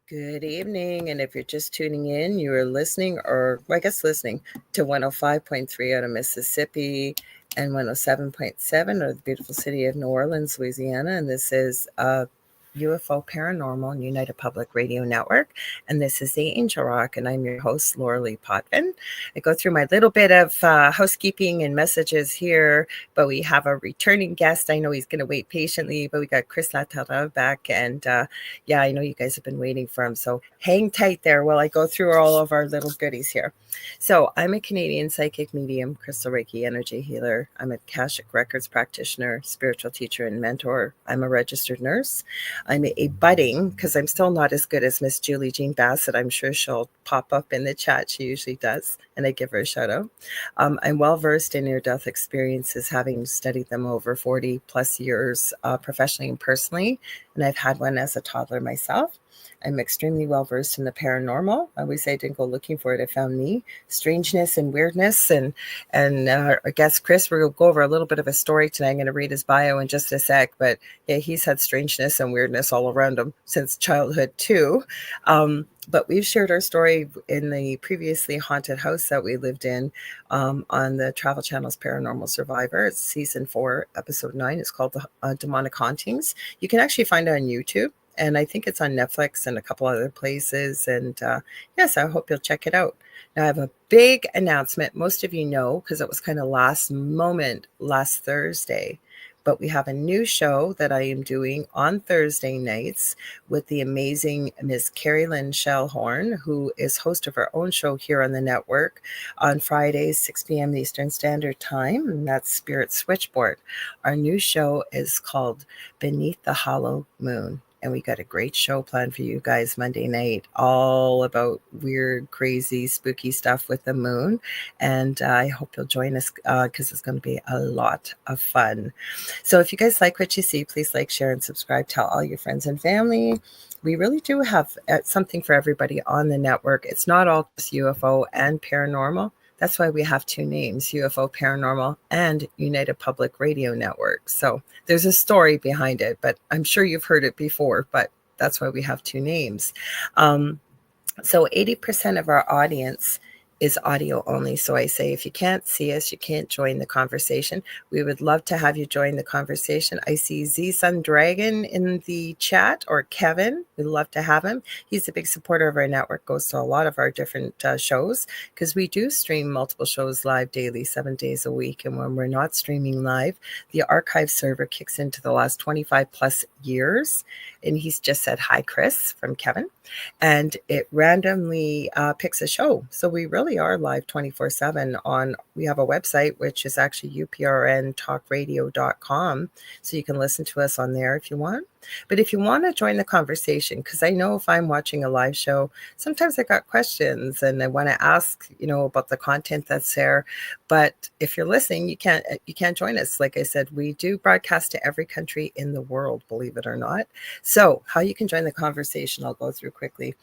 Good evening. And if you're just tuning in, you are listening, listening to 105.3 out of Mississippi and 107.7 out of the beautiful city of New Orleans, Louisiana. And this is UFO Paranormal and United Public Radio Network. And this is the Angel Rock. And I'm your host, Lorilei Potvin. I go through my little bit of housekeeping and messages here, but we have a returning guest. I know he's going to wait patiently, but we got Chris Laterreur back. And yeah, I know you guys have been waiting for him. So hang tight there while I go through all of our little goodies here. So I'm a Canadian psychic medium, crystal Reiki energy healer. I'm a Akashic Records practitioner, spiritual teacher, and mentor. I'm a registered nurse. I'm a budding, because I'm still not as good as Miss Julie Jean Bassett. I'm sure she'll pop up in the chat. She usually does, and I give her a shout out. I'm well versed in near-death experiences, having studied them over 40 plus years professionally and personally, and I've had one as a toddler myself. I'm extremely well versed in the paranormal. I always say I didn't go looking for it; it found me. Strangeness and weirdness, and our guest Chris, we're going to go over a little bit of a story tonight. I'm going to read his bio in just a sec, but yeah, he's had strangeness and weirdness all around him since childhood too. But we've shared our story in the previously haunted house that we lived in on the Travel Channel's Paranormal Survivor. It's season 4, episode 9. It's called the Demonic Hauntings. You can actually find it on YouTube. And I think it's on Netflix and a couple other places. And yes, I hope you'll check it out. Now, I have a big announcement. Most of you know, because it was kind of last moment last Thursday. But we have a new show that I am doing on Thursday nights with the amazing Ms. Carrie Lynn Shellhorn, who is host of her own show here on the network on Fridays, 6 p.m. Eastern Standard Time. And that's Spirit Switchboard. Our new show is called Beneath the Hollow Moon. And we got a great show planned for you guys Monday night, all about weird, crazy, spooky stuff with the moon. And I hope you'll join us because it's going to be a lot of fun. So if you guys like what you see, please like, share, and subscribe. Tell all your friends and family. We really do have something for everybody on the network. It's not all just UFO and paranormal. That's why we have 2 names, UFO Paranormal and United Public Radio Network. So there's a story behind it, but I'm sure you've heard it before, but that's why we have 2 names. So 80% of our audience is audio only. So I say, if you can't see us, you can't join the conversation. We would love to have you join the conversation. I see Z Sun Dragon in the chat, or Kevin. We'd love to have him. He's a big supporter of our network, goes to a lot of our different shows, because we do stream multiple shows live daily, 7 days a week. And when we're not streaming live, the archive server kicks into the last 25 plus years. And he's just said, hi, Chris, from Kevin. And it randomly picks a show. So we really are live 24/7 on, we have a website, which is actually uprntalkradio.com. So you can listen to us on there if you want. But if you want to join the conversation, because I know if I'm watching a live show, sometimes I got questions and I want to ask, about the content that's there. But if you're listening, you can't join us. Like I said, we do broadcast to every country in the world, believe it or not. So how you can join the conversation, I'll go through quickly.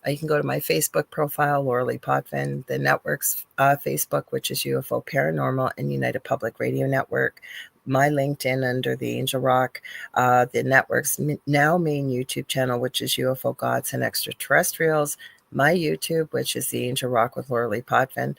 You can go to my Facebook profile, Lorilei Potvin, the network's Facebook, which is UFO Paranormal and United Public Radio Network. My LinkedIn under the Angel Rock, the network's now main YouTube channel, which is UFO Gods and Extraterrestrials. My YouTube, which is the Angel Rock with Lorilei Potvin,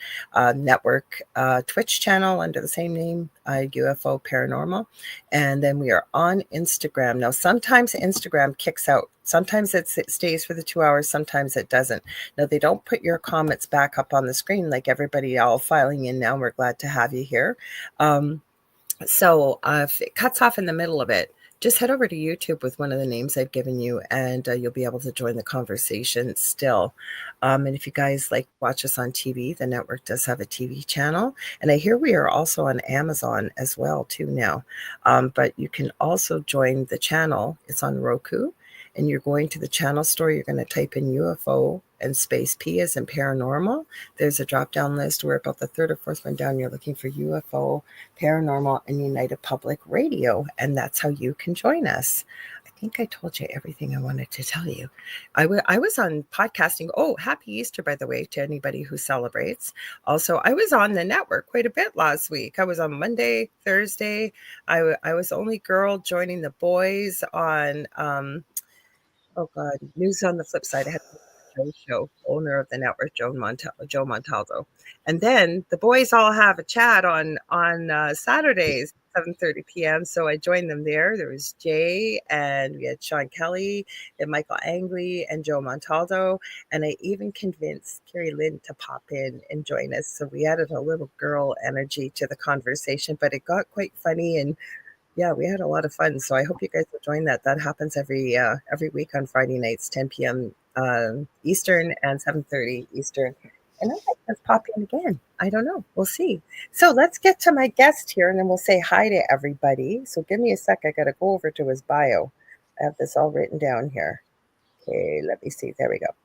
network Twitch channel under the same name, UFO Paranormal. And then we are on Instagram. Now, sometimes Instagram kicks out. Sometimes it stays for the 2 hours. Sometimes it doesn't. Now, they don't put your comments back up on the screen like everybody all filing in now. We're glad to have you here. So if it cuts off in the middle of it, just head over to YouTube with one of the names I've given you, and you'll be able to join the conversation still. And if you guys watch us on TV, the network does have a TV channel. And I hear we are also on Amazon as well, too, now. But you can also join the channel. It's on Roku. And you're going to the channel store. You're going to type in UFO and space P as in paranormal. There's a drop-down list. We're about the 3rd or 4th one down. You're looking for UFO, Paranormal, and United Public Radio. And that's how you can join us. I think I told you everything I wanted to tell you. I was on podcasting. Oh, happy Easter, by the way, to anybody who celebrates. Also, I was on the network quite a bit last week. I was on Monday, Thursday. I was only girl joining the boys on Oh God, news on the flip side. I had Joe Show, owner of the network, Joe Montaldo, and then the boys all have a chat on Saturdays, 7:30 p.m. So I joined them there. There was Jay, and we had Sean Kelly, and Michael Angley, and Joe Montaldo, and I even convinced Carrie Lynn to pop in and join us. So we added a little girl energy to the conversation, but it got quite funny and yeah, we had a lot of fun. So I hope you guys will join that. That happens every week on Friday nights, 10 p.m. Eastern and 7:30 Eastern. And I might just pop in again. I don't know. We'll see. So let's get to my guest here, and then we'll say hi to everybody. So give me a sec. I got to go over to his bio. I have this all written down here. Okay, let me see. There we go.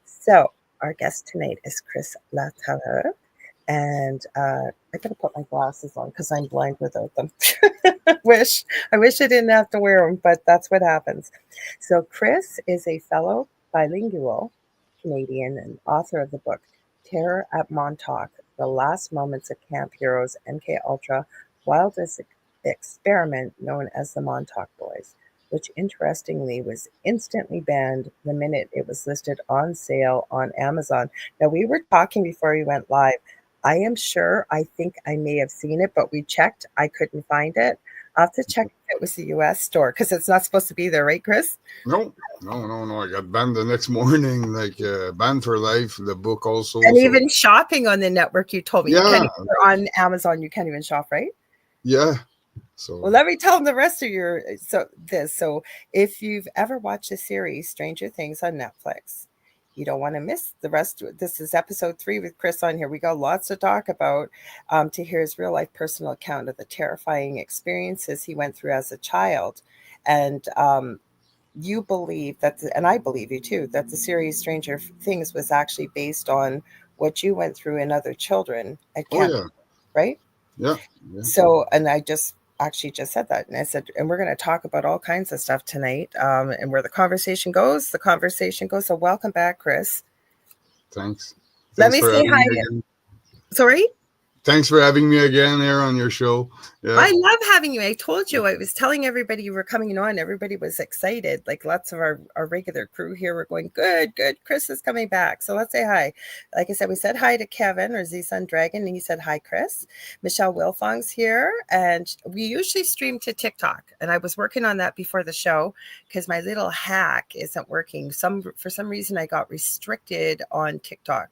So our guest tonight is Chris Laterreur. And I gotta put my glasses on because I'm blind without them. I wish I didn't have to wear them, but that's what happens. So Chris is a fellow bilingual Canadian and author of the book Terror at Montauk: The Last Moments of Camp Heroes MK Ultra Wildest Experiment, known as the Montauk Boys, which interestingly was instantly banned the minute it was listed on sale on Amazon. Now we were talking before we went live. I am sure, I think I may have seen it, but we checked. I couldn't find it. I'll have to check if it was the US store because it's not supposed to be there, right, Chris? No. I got banned the next morning, like banned for life. The book also. And even shopping on the network, you told me. Yeah. You can't even, on Amazon, you can't even shop, right? Yeah. So. Well, let me tell them the rest of So if you've ever watched the series Stranger Things on Netflix, you don't want to miss the rest. This is episode 3 with Chris on here. We got lots to talk about to hear his real life personal account of the terrifying experiences he went through as a child. And you believe that, and I believe you too, that the series Stranger Things was actually based on what you went through and other children at camp, right? Yeah. So, and I just said that, and I said, and we're going to talk about all kinds of stuff tonight, and where the conversation goes. So welcome back, Chris. Thanks. Let me say hi. Sorry? Thanks for having me again here on your show. Yeah. I love having you. I told you, I was telling everybody you were coming on. Everybody was excited. Like lots of our regular crew here were going, good. Chris is coming back. So let's say hi. Like I said, we said hi to Kevin or Z-Sun Dragon, and he said, hi, Chris. Michelle Wilfong's here. And we usually stream to TikTok. And I was working on that before the show because my little hack isn't working. For some reason, I got restricted on TikTok.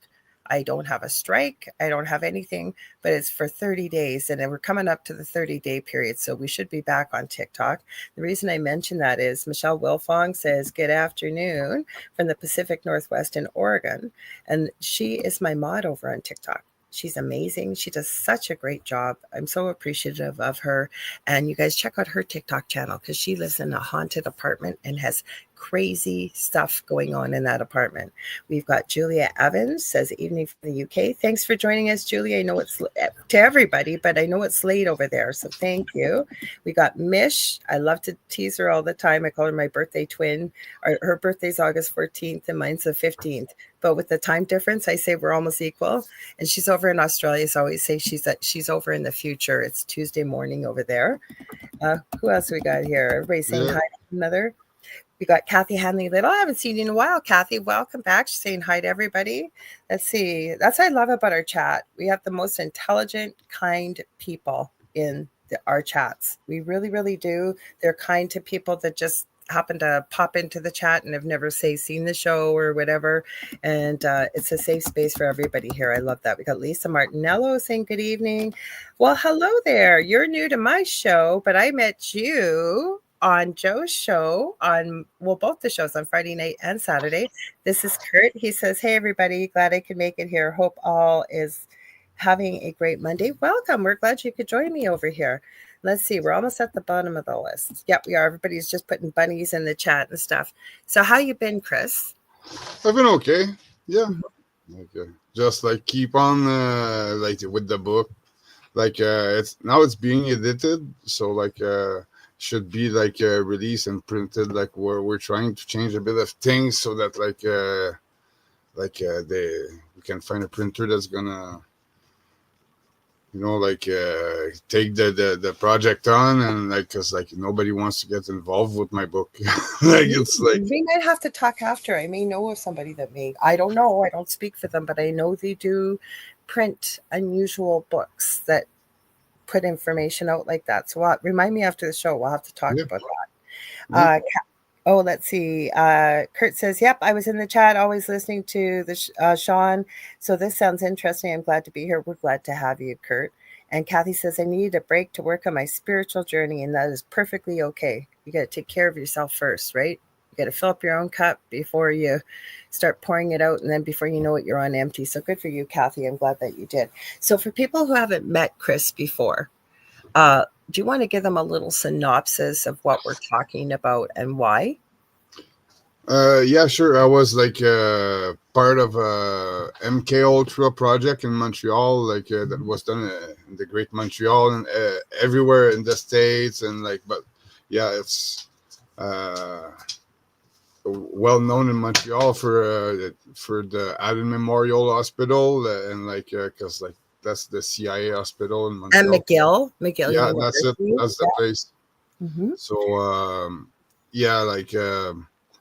I don't have a strike. I don't have anything, but it's for 30 days. And then we're coming up to the 30-day period. So we should be back on TikTok. The reason I mention that is Michelle Wilfong says, good afternoon from the Pacific Northwest in Oregon. And she is my mod over on TikTok. She's amazing. She does such a great job. I'm so appreciative of her. And you guys check out her TikTok channel because she lives in a haunted apartment and has crazy stuff going on in that apartment. We've got Julia Evans, says evening from the UK. Thanks for joining us, Julia. I know it's to everybody, but I know it's late over there. So thank you. We got Mish. I love to tease her all the time. I call her my birthday twin. Her birthday's August 14th and mine's the 15th. But with the time difference, I say we're almost equal. And she's over in Australia, so I always say she's over in the future. It's Tuesday morning over there. Who else we got here? Everybody saying hi to another. We got Kathy Hanley Little. I haven't seen you in a while, Kathy. Welcome back. She's saying hi to everybody. Let's see. That's what I love about our chat. We have the most intelligent, kind people in our chats. We really, really do. They're kind to people that just happen to pop into the chat and have never seen the show or whatever, and it's a safe space for everybody here. I love that. We got Lisa Martinello saying good evening. Well, hello there. You're new to my show, but I met you on Joe's show on both the shows on Friday night and Saturday. This is Kurt. He says, hey everybody, glad I could make it here. Hope all is having a great Monday. Welcome. We're glad you could join me over here. Let's see. We're almost at the bottom of the list. Yep, we are. Everybody's just putting bunnies in the chat and stuff. So how you been, Chris? I've been okay. Yeah. Okay. Just like keep on like with the book. Like it's being edited. So like should be like released and printed. Like we're trying to change a bit of things so that we can find a printer that's gonna like take the project on, and like because like nobody wants to get involved with my book. Like it's like We might have to talk after. I may know of somebody that may. I don't know. I don't speak for them, but I know they do print unusual books that put information out like that. So remind me after the show. We'll have to talk yeah, about that. yeah. Oh, let's see. Kurt says, "Yep, I was in the chat, always listening to the Sean. So this sounds interesting. I'm glad to be here. We're glad to have you, Kurt." And Kathy says, "I needed a break to work on my spiritual journey, and that is perfectly okay. You got to take care of yourself first, right? You got to fill up your own cup before you start pouring it out, and then before you know it, you're on empty. So good for you, Kathy. I'm glad that you did. So for people who haven't met Chris before, uh, do you want to give them a little synopsis of what we're talking about and why?" Yeah, sure. I was like part of a MK Ultra project in Montreal, like that was done in the Great Montreal and everywhere in the States, and like, but yeah, it's uh, well known in Montreal for the Allen Memorial Hospital, and like because like that's the CIA hospital in And Montreal. McGill Yeah, that's it. University. That's the place. Hmm. So yeah, like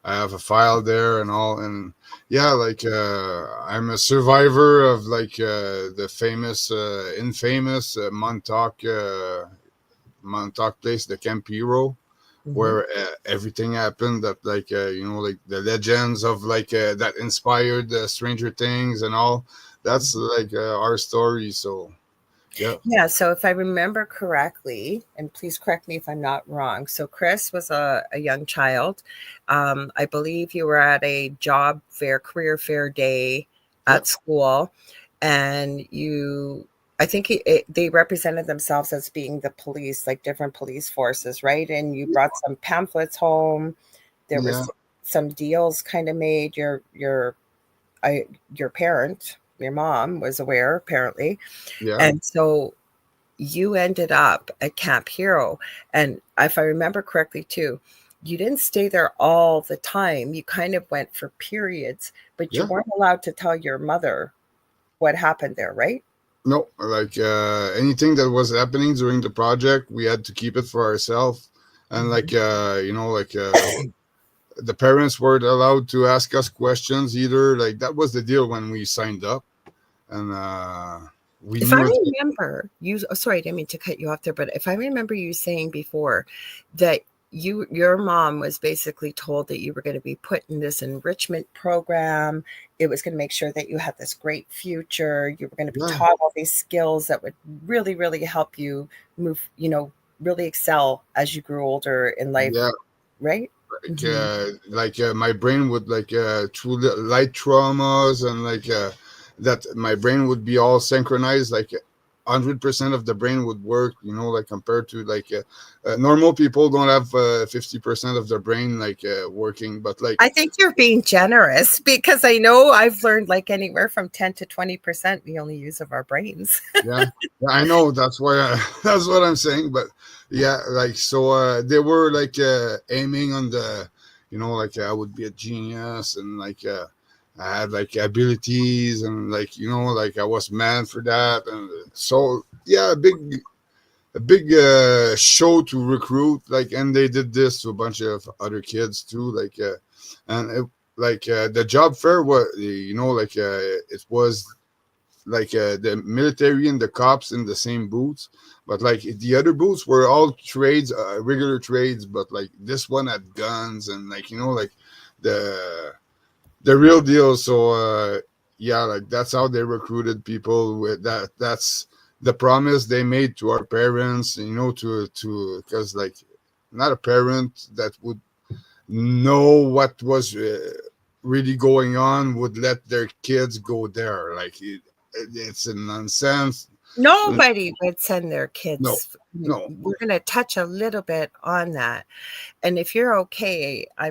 I have a file there and all, and yeah, like I'm a survivor of like the famous, infamous Montauk place, the Camp Hero, Hmm. where everything happened. That like like the legends of like that inspired Stranger Things and all. That's like our story. So yeah, Yeah. So if I remember correctly, and please correct me if I'm not wrong. So Chris was a young child. I believe you were at a job fair, career fair day yeah, at school, and I think they represented themselves as being the police, like different police forces, right? And you brought some pamphlets home. There yeah, was some deals kind of made. I, your parent, your mom was aware apparently, yeah, and so you ended up at Camp Hero. And if I remember correctly, too, you didn't stay there all the time. You kind of went for periods, but you yeah. weren't allowed to tell your mother what happened there, right? No, like anything that was happening during the project, we had to keep it for ourselves. And Mhm. like like the parents weren't allowed to ask us questions either. Like that was the deal when we signed up, and we If I knew it. remember you, oh, sorry, I didn't mean to cut you off there, but if I remember you saying before that your mom was basically told that you were going to be put in this enrichment program, it was going to make sure that you had this great future, you were going to be Yeah, taught all these skills that would really, really help you move, really excel as you grew older in life, yeah. right? Hmm. Like my brain would like through the light traumas and like that my brain would be all synchronized, like 100% of the brain would work, like compared to like normal people don't have 50% of their brain like working, but like I think you're being generous because I know I've learned like anywhere from 10 to 20% the only use of our brains. yeah, yeah, I know, that's why that's what I'm saying, but yeah, like so they were like aiming on the like I would be a genius, and like I had like abilities, and like like I was meant for that, and so yeah, a big show to recruit, like, and they did this to a bunch of other kids too, like and it, like the job fair was like it was like the military and the cops in the same booths, but like the other booths were all trades, regular trades, but like this one had guns and like like the the real deal. So yeah, like that's how they recruited people. With that's the promise they made to our parents, to because like not a parent that would know what was really going on would let their kids go there. Like it's a nonsense. Nobody would send their No, kids. no, We're going to touch a little bit on that. And if you're okay, I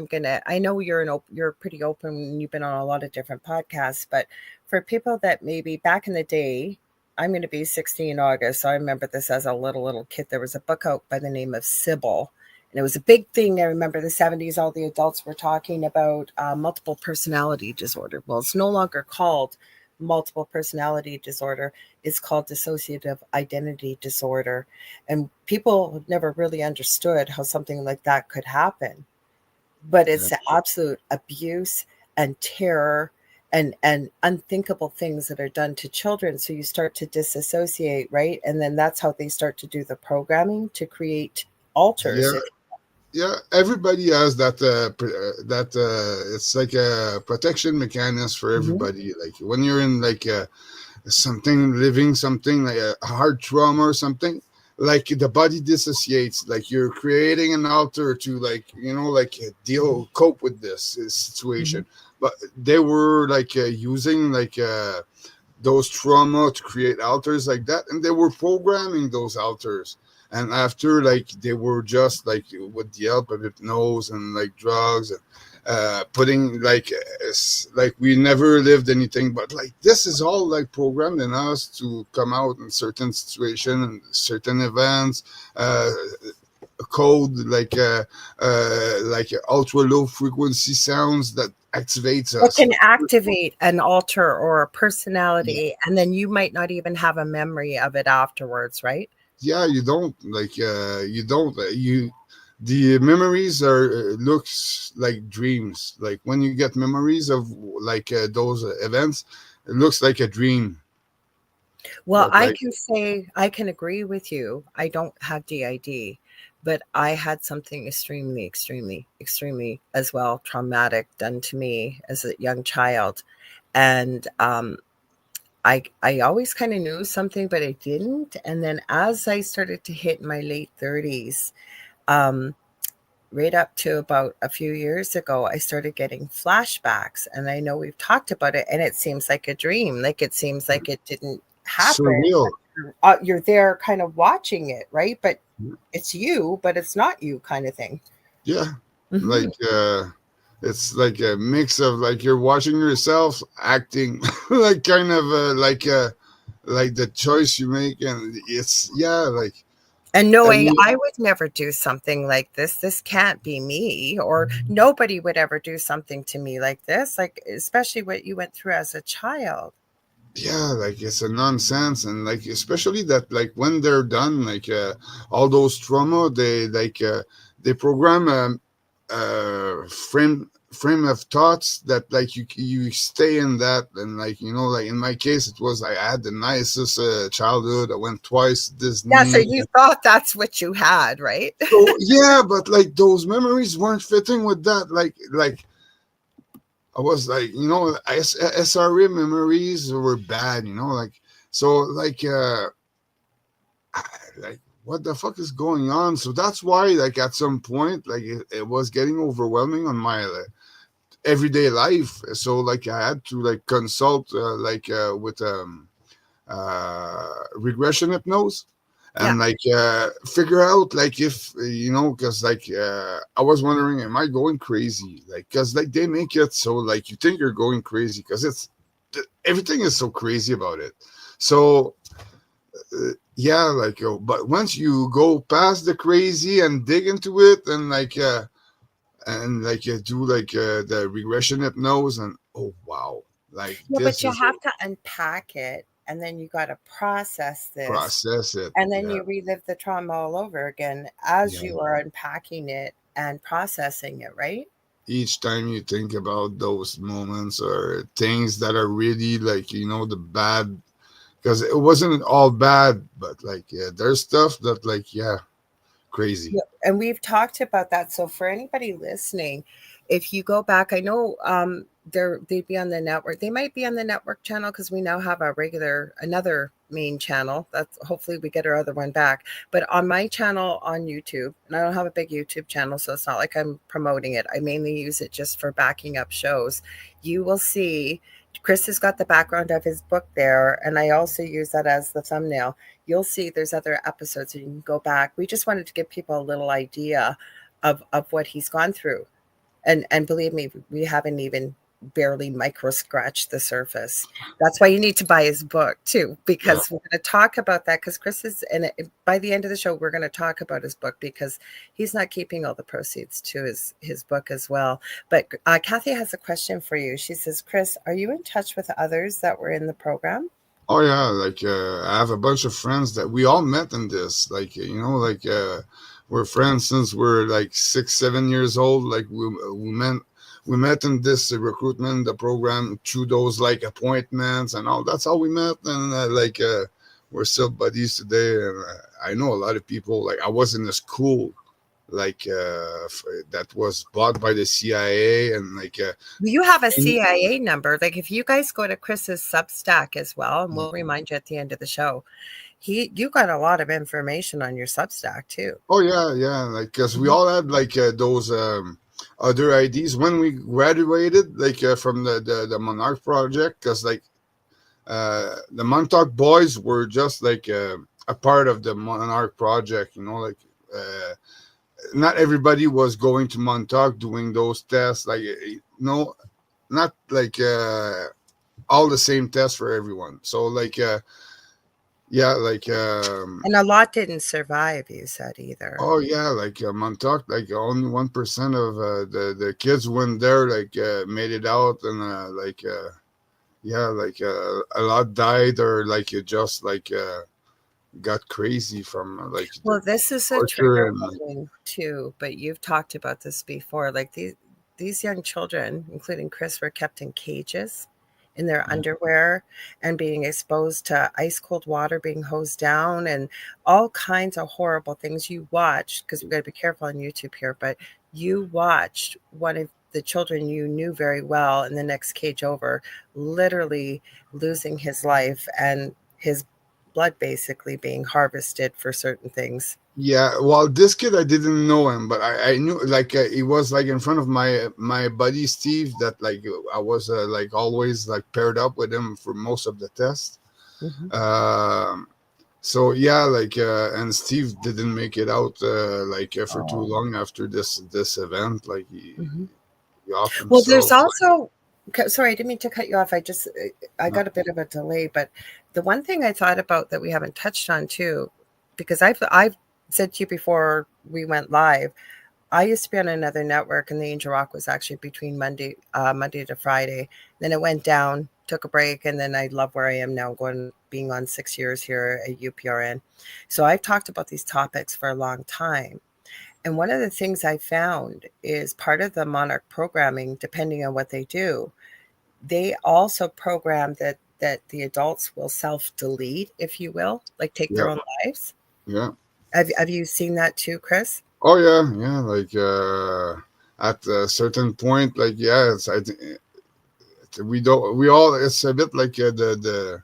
know you're pretty open and you've been on a lot of different podcasts, but for people that maybe back in the day, I'm going to be 60 in August. So I remember this as a little kid. There was a book out by the name of Sybil. And it was a big thing. I remember the 70s, all the adults were talking about multiple personality disorder. Well, it's no longer called multiple personality disorder is called dissociative identity disorder. And people never really understood how something like that could happen. But Yeah. it's the absolute abuse and terror and unthinkable things that are done to children. So you start to disassociate, right? And then that's how they start to do the programming to create alters. Yeah. Yeah, everybody has that it's like a protection mechanism for Mhm. everybody. Like when you're in like something living something like a hard trauma or something, like the body dissociates, like you're creating an alter to like like deal cope with this Mhm. situation. But they were like using like those trauma to create alters like that, and they were programming those alters. And after, like, they were just like with the help of hypnose and like drugs and putting like like we never lived anything, but like this is all like programmed in us to come out in certain situation and certain events, code like ultra low frequency sounds that activates It us. can activate an alter or a Yeah. personality, and then you might not even have a memory of it afterwards, right? Yeah, you don't like you don't you the memories are looks like dreams. Like when you get memories of like those events, it looks like a dream. Well, But I like, can say I can agree with you. I don't have DID, but I had something extremely, extremely, extremely as well traumatic done to me as a young child. And I always kind of knew something, but I didn't. And then as I started to hit my late 30s, um, right up to about a few years ago, I started getting flashbacks. And I know we've talked about it, and it seems like a dream. Like it seems like it didn't happen. surreal. You're there kind of watching it, right? But it's you, but it's not you kind of thing. Yeah, Hmm. like it's like a mix of like you're watching yourself acting like kind of like the choice you make, and it's yeah like And and knowing you, I would never do something like this can't be me, or nobody would ever do something to me like this, like especially what you went through as a child. yeah, like it's a nonsense. And like especially that like when they're done like all those trauma, they program frame of thoughts that like you stay in that. And like like in my case it was I had the nicest childhood. I went twice to Yeah, so Disney. you thought that's what you had, right? So yeah, but like those memories weren't fitting with that. Like I was like, SRA memories were bad, like so like like what the fuck is going on? So that's why like at some point like it was getting overwhelming on my everyday life. So like I had to like consult with regression hypnose Yeah. and like figure out like if because like I was wondering, am I going crazy? Like because like they make it so like you think you're going crazy because everything is so crazy about it. So yeah, like but once you go past the crazy and dig into it and like do like the regression hypnose, and oh wow, like Yeah, this but you is have to unpack it, and then you got to process this, process it. and then Yeah. you relive the trauma all over again as Yeah. you are unpacking it and processing it, right? Each time you think about those moments or things that are really like the bad, because it wasn't all bad, but like yeah, there's stuff that like yeah, crazy. Yeah, and we've talked about that. So for anybody listening, if you go back, I know they'd be on the network. They might be on the network channel because we now have a regular another main channel. That's hopefully we get our other one back. But on my channel on YouTube, and I don't have a big YouTube channel, so it's not like I'm promoting it. I mainly use it just for backing up shows. You will see Chris has got the background of his book there, and I also use that as the thumbnail. You'll see there's other episodes and you can go back. We just wanted to give people a little idea of what he's gone through. And believe me, we haven't even barely micro scratch the surface. That's why you need to buy his book too, Yeah. because we're going to talk about that. Because Chris is, and by the end of the show, we're going to talk about his book because he's not keeping all the proceeds to his book as well. But Kathy has a question for you. She says, Chris, are you in touch with others that were in the program? Oh yeah, like I have a bunch of friends that we all met in this. Like we're friends since we're like 6, 7 years old. Like we met in this recruitment the program through those like appointments and all. That's how we met, and we're still buddies today. And I know a lot of people. Like I was in a school that was bought by the CIA, and You have a in- CIA number. Like if you guys go to Chris's Substack as well, and we'll remind you at the end of the show, you got a lot of information on your Substack too. oh yeah, like because we Mhm. all had those other IDs when we graduated, from the Monarch project, because the Montauk boys were just a part of the Monarch project, uh, not everybody was going to Montauk doing those tests, no, not all the same tests for everyone. So yeah, And a lot didn't survive, you said either. oh yeah, Montauk, only 1% of the kids went there, made it out, and yeah, a lot died, or it just got crazy from the Well, this is a torture trigger and warning too, but you've talked about this before. Like these young children, including Chris, were kept in cages in their underwear and being exposed to ice cold water being hosed down and all kinds of horrible things you watched, because we've got to be careful on YouTube here, but you watched one of the children you knew very well in the next cage over literally losing his life and his blood basically being harvested for certain things. yeah. Well, this kid, I didn't know him, but I knew he was in front of my buddy Steve, that I was always paired up with him for most of the tests. Mhm. um So yeah, and Steve didn't make it out for too Oh. long after this event. Mhm. He off Well, there's himself. also sorry, I didn't mean to cut you off. I got a bit of a delay, but the one thing I thought about that we haven't touched on too, because I've said to you before we went live, I used to be on another network, and the Angel Rock was actually between Monday to Friday. Then it went down, took a break, and then I love where I am now, being on 6 years here at UPRN. So I've talked about these topics for a long time. And one of the things I found is part of the Monarch programming, depending on what they do, they also program that the adults will self-delete, if you will, like take their Yeah, own lives. yeah. Have you seen that too, Chris? Oh yeah, yeah. At a certain point, yeah, we don't we all. It's a bit like the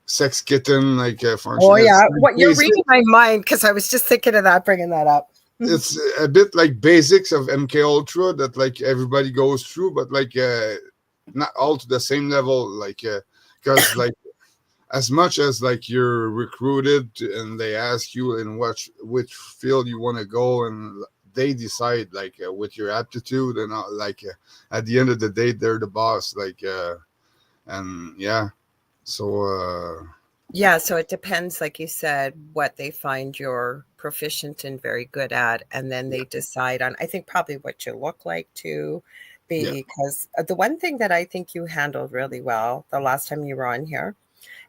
sex kitten Oh function. It's yeah. What, you're basic. reading my mind, because I was just thinking of that, bringing that up. It's a bit like basics of MK Ultra that everybody goes through, but not all to the same level. Because as much as you're recruited and they ask you in which field you want to go, and they decide with your aptitude, and at the end of the day they're the boss, and yeah, so Yeah, so it depends, like you said, what they find you're proficient and very good at, and then yeah, they decide on, I think, probably what you look like too, yeah, because the one thing that I think you handled really well the last time you were on here,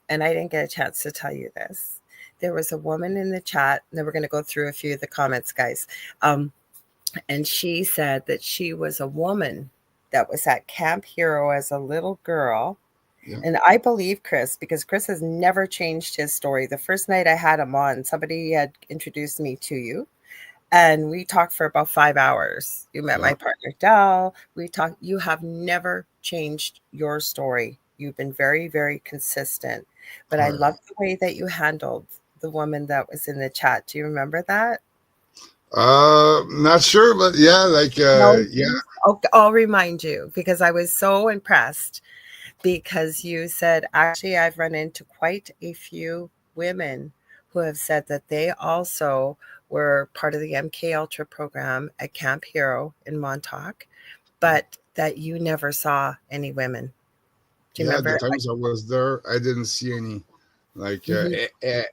and I didn't get a chance to tell you this. There was a woman in the chat, and then we're going to go through a few of the comments, guys. And she said that she was a woman that was at Camp Hero as a little girl. yeah, And I believe Chris, because Chris has never changed his story. The first night I had him on, somebody had introduced me to you, and we talked for about 5 hours. You met yeah, my partner, Dell. We talked. You have never changed your story. You've been very, very consistent. But all I right. love the way that you handled the woman that was in the chat. Do you remember that? Not sure, but yeah, No. yeah, I'll remind you, because I was so impressed, because you said, actually, I've run into quite a few women who have said that they also were part of the MK Ultra program at Camp Hero in Montauk, but that you never saw any women. Do you Yeah, the remember? times I was there, I didn't see any. Like Mhm.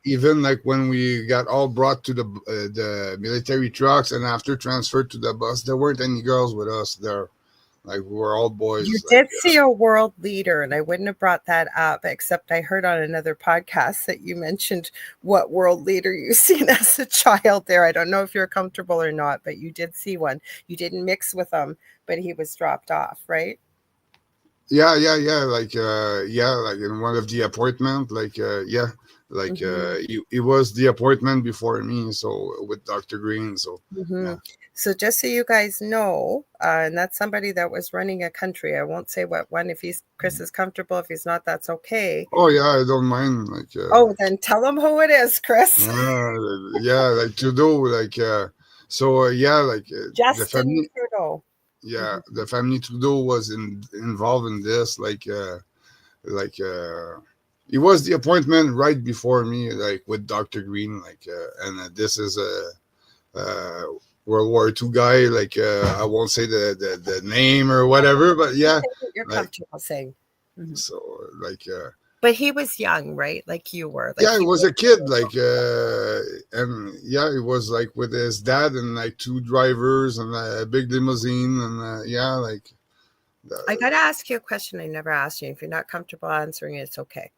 even like when we got all brought to the military trucks and after transferred to the bus, there weren't any girls with us there. Like we were all You boys. Like did see a world leader, and I wouldn't have brought that up, except I heard on another podcast that you mentioned what world leader you seen as a child there. I don't know if you're comfortable or not, but you did see one. You didn't mix with him, but he was dropped off, right? yeah, like in one of the appointment, Hmm. it was the appointment before me, so with Dr. Green, so Hmm. yeah. So just so you guys know, and that's somebody that was running a country. I won't say what one. If he's Chris is comfortable, if he's not, that's okay. Oh yeah, I don't mind. Like Oh, then tell him who it is, Chris. yeah, like Trudeau, yeah, the Justin family, Trudeau. yeah, Mhm. the family Trudeau was involved in this, like it was the appointment right before me, like with Dr. Green, and this is a World War II guy, I won't say the name or whatever, but Just yeah, say what you're like comfortable saying. Mhm. so like But he was young, right? Like you were. Like yeah, it he was was. a kid, and yeah, it was like with his dad and like two drivers and a big limousine, and yeah, like I uh, got to ask you a question I never asked you. If you're not comfortable answering it, it's okay.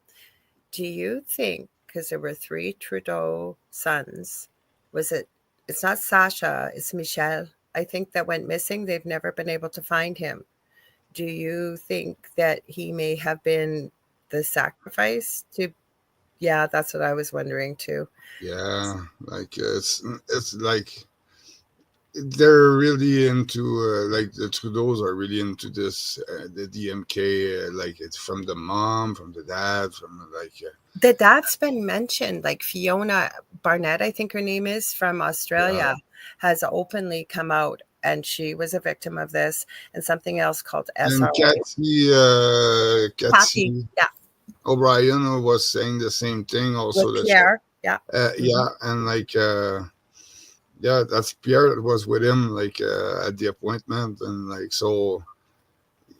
Do you think, because there were three Trudeau sons, was it? It's not Sasha, it's Michel. I think that went missing. They've never been able to find him. Do you think that he may have been the sacrifice to? Yeah, that's what I was wondering too. yeah, it's like they're really into like the Trudeaus are really into this the DMK, like it's from the mom, from the dad, from The dad's been mentioned, like Fiona Barnett, I think her name is, from yeah, Australia, has openly come out and she was a victim of this and something else called and SRA. Kathy, Kathy yeah, O'Brien was saying the same thing also, with that Pierre, yeah. yeah, Mhm. and yeah, that's Pierre that was with him at the appointment, and like so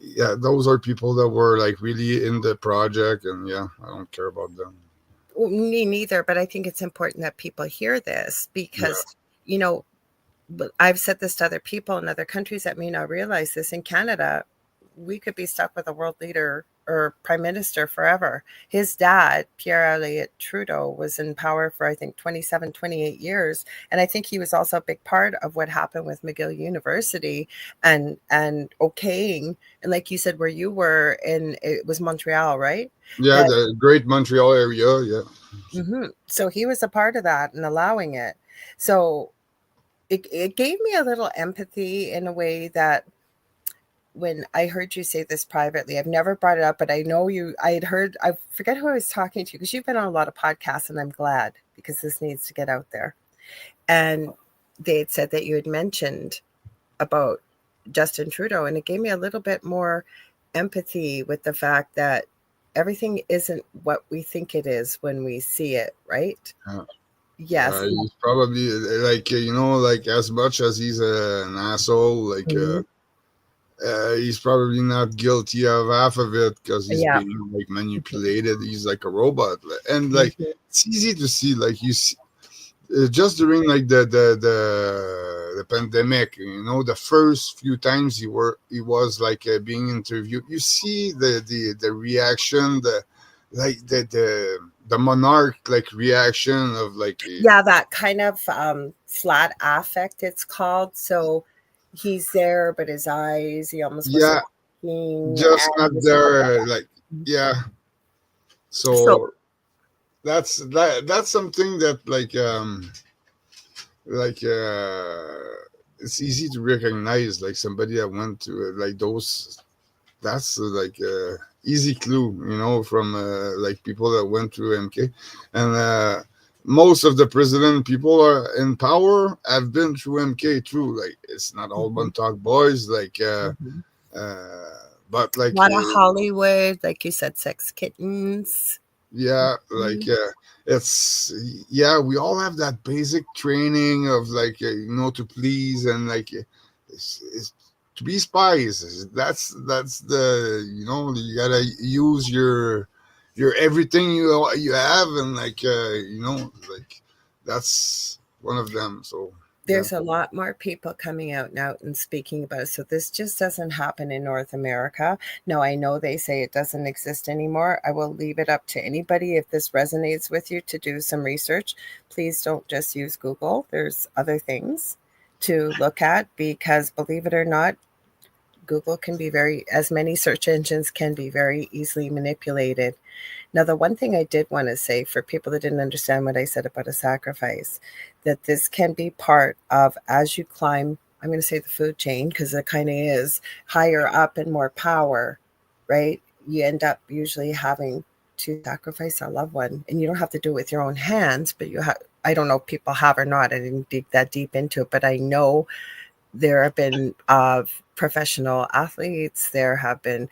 yeah, those are people that were like really in the project, and yeah, I don't care about them. Well, me neither, but I think it's important that people hear this Yeah, because, you know, I've said this to other people in other countries that may not realize this. In Canada, we could be stuck with a world leader or prime minister forever. His dad, Pierre Elliott Trudeau, was in power for, I think, 27, 28 years. And I think he was also a big part of what happened with McGill University and okaying. And like you said, where you were in, it was Montreal, right? yeah, That the Great Montreal area, yeah. so he was a part of that and allowing it. So it gave me a little empathy in a way that when I heard you say this privately, I've never brought it up, but I know you, I had heard, I forget who I was talking to because you've been on a lot of podcasts and I'm glad because this needs to get out there. And they had said that you had mentioned about Justin Trudeau, and it gave me a little bit more empathy with the fact that everything isn't what we think it is when we see it, right? Yeah. Yes. He's probably like as much as he's an asshole, Mhm. he's probably not guilty of half of it because he's Yeah. being like manipulated. He's like a robot, and like Mhm. it's easy to see. Like you see, just during like the pandemic, the first few times he was like being interviewed, you see the reaction, the monarch like reaction of like Yeah, that kind of flat affect, it's called. So he's there, but his eyes, he almost wasn't yeah, looking, just not and this kind of there, like yeah. so So that's something that like it's easy to recognize, like somebody that went to like those. That's easy clue, from like people that went through MK, and most of the president people are in power have been through MK too. Like it's not all Mhm, Montauk boys, mhm. uh, but A lot of Hollywood, like you said, sex kittens. yeah, Mhm. it's yeah, we all have that basic training of to please, and it's to be spies. That's the, you gotta use your everything you have, and like like that's one of them. So yeah. There's a lot more people coming out now and speaking about it. So this just doesn't happen in North America. Now, I know they say it doesn't exist anymore. I will leave it up to anybody, if this resonates with you, to do some research. Please don't just use Google. There's other things to look at, because believe it or not, Google can be very, as many search engines can be, very easily manipulated. Now, the one thing I did want to say for people that didn't understand what I said about a sacrifice, that this can be part of, as you climb, I'm going to say the food chain, because it kind of is, higher up and more power, right? You end up usually having to sacrifice a loved one. And you don't have to do it with your own hands, but you have, I don't know if people have or not. I didn't dig that deep into it, but I know there have been professional athletes, there have been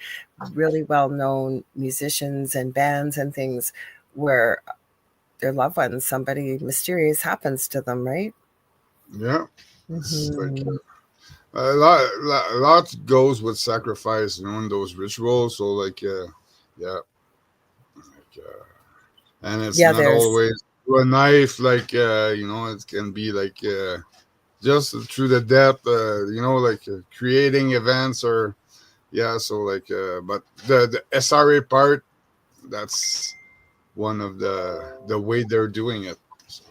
really well-known musicians and bands and things where their loved ones, somebody mysterious happens to them, right? Yeah, it's like Mm-hmm. a lot goes with sacrifice, in those rituals. So like, yeah, like, and it's Yeah, not there's, always through a knife. Like, it can be like, just through the depth. Like, creating events, or yeah. So like, but the SRA part, that's one of the way they're doing it. So,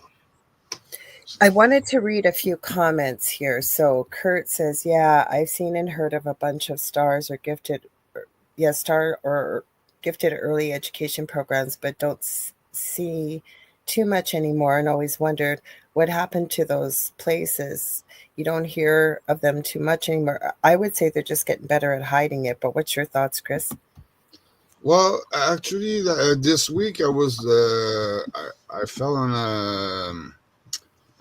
I wanted to read a few comments here. So Kurt says, yeah, I've seen and heard of a bunch of stars or gifted, yeah, star or gifted early education programs, but don't see too much anymore, and always wondered what happened to those places. You don't hear of them too much anymore. I would say they're just getting better at hiding it, but what's your thoughts, Chris? well, actually, this week I fell on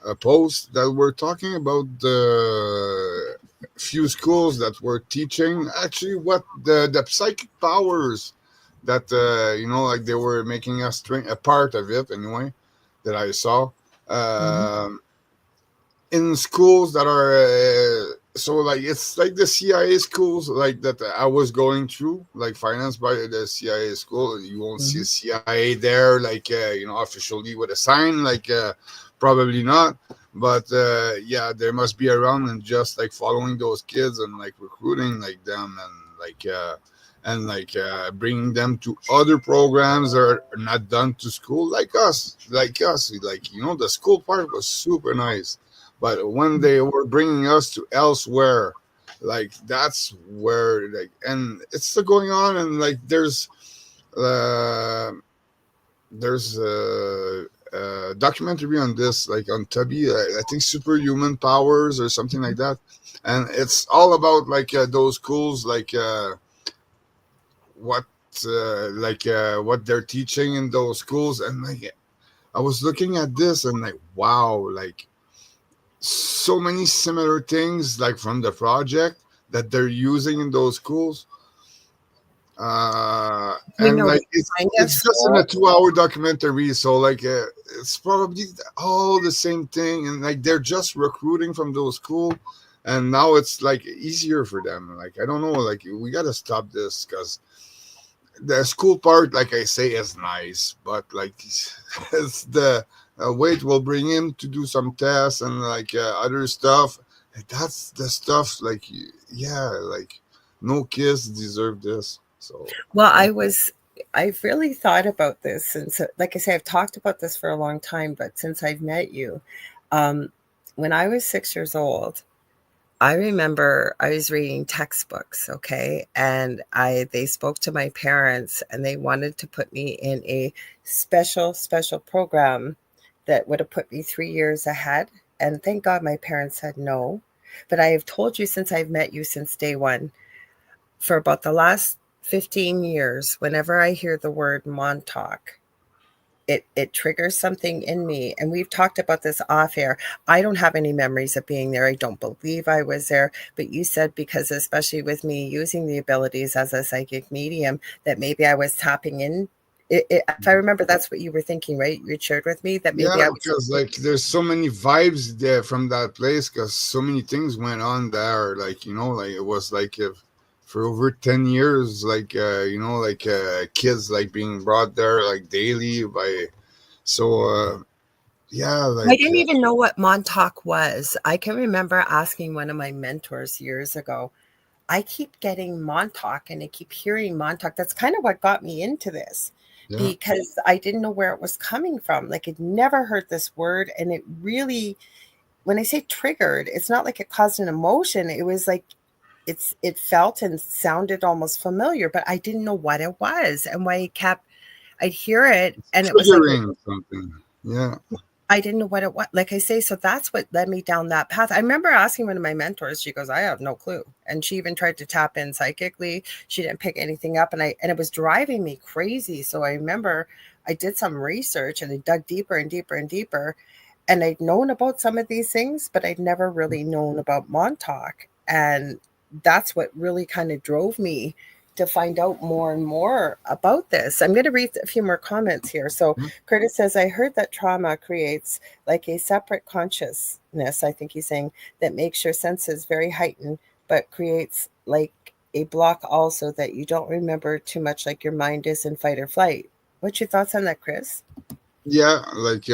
a post that were talking about the few schools that were teaching actually what the psychic powers that, like they were making us train a part of it anyway, that I saw. Mhm. Um in schools that are, so like it's like the CIA schools like that I was going through, like financed by the CIA school. You won't see Mhm. CIA there, like, officially with a sign, like, probably not. But yeah, there must be around, and just like following those kids and like recruiting like them, and like, bringing them to other programs that are not done to school, like us, like, the school part was super nice, but when they were bringing us to elsewhere, like that's where, like, and it's still going on, and like uh there's a documentary on this, like on Tubby, I think Superhuman Powers or something like that, and it's all about like, those schools, like, what what they're teaching in those schools, and like I was looking at this and like, wow, like so many similar things, like from the project that they're using in those schools. You And know like what kind of it's just in a school? 2 hour documentary, so like, it's probably all the same thing, and like they're just recruiting from those school, and now it's like easier for them. Like, I don't know, like we got to stop this, because the school part, like I say, is nice, but like it's the, wait, we'll bring him to do some tests and like, other stuff. That's the stuff, like, yeah, like no kids deserve this. So Well, yeah. I've really thought about this since, like I say, I've talked about this for a long time, but since I've met you, um, when I was 6 years old, I remember I was reading textbooks, okay, and I they spoke to my parents and they wanted to put me in a special program that would have put me 3 years ahead. And thank God my parents said no. But I have told you since I've met you since day one, for about the last 15 years, whenever I hear the word Montauk, it triggers something in me, and we've talked about this off air. I don't have any memories of being there. I don't believe I was there, but you said, because especially with me using the abilities as a psychic medium, that maybe I was tapping in If I remember, that's what you were thinking, right? You shared with me that maybe Yeah, I was. because like there's so many vibes there from that place, because so many things went on there. Like like it was like if for over 10 years, like like kids like being brought there like daily by. So yeah, I like didn't even know what Montauk was. I can remember asking one of my mentors years ago. I keep getting Montauk and I keep hearing Montauk. That's kind of what got me into this yeah, because I didn't know where it was coming from. Like I'd never heard this word. And it really, when I say triggered, it's not like it caused an emotion. It was like it felt and sounded almost familiar, but I didn't know what it was and why it kept I'd hear it and it was like triggering something. Yeah, I didn't know what it was. Like I say, so that's what led me down that path. I remember asking one of my mentors, she goes, I have no clue. And she even tried to tap in psychically. She didn't pick anything up. And it was driving me crazy. So I remember I did some research and I dug deeper and deeper and deeper. And I'd known about some of these things, but I'd never really known about Montauk. And that's what really kind of drove me to find out more and more about this. I'm going to read a few more comments here. So Curtis says, I heard that trauma creates like a separate consciousness, I think he's saying, that makes your senses very heightened, but creates like a block also that you don't remember too much, like your mind is in fight or flight. What's your thoughts on that, Chris? yeah, like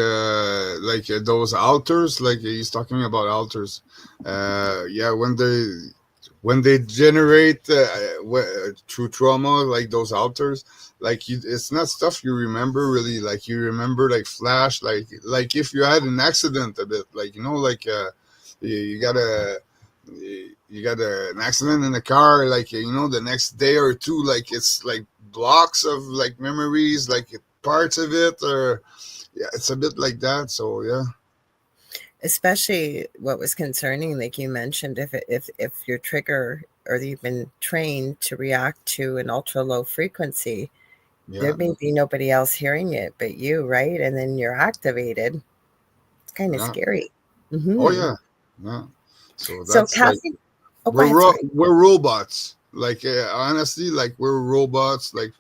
those altars. Like he's talking about altars. Yeah, when they generate through trauma, like those altars, like it's not stuff you remember really. Like you remember like flash, like if you had an accident a bit, like like you got an accident in the car, like the next day or two, like it's like blocks of like memories, like parts of it, or yeah, it's a bit like that. So yeah, Especially what was concerning, like you mentioned, if your trigger or you've been trained to react to an ultra low frequency, there yeah, may be nobody else hearing it but you, right? And then you're activated. It's kind of yeah. scary. Oh Hmm. yeah, yeah. So So, that's like Kathy, oh, go ahead. Sorry. we're robots. Like honestly, like we're robots. Like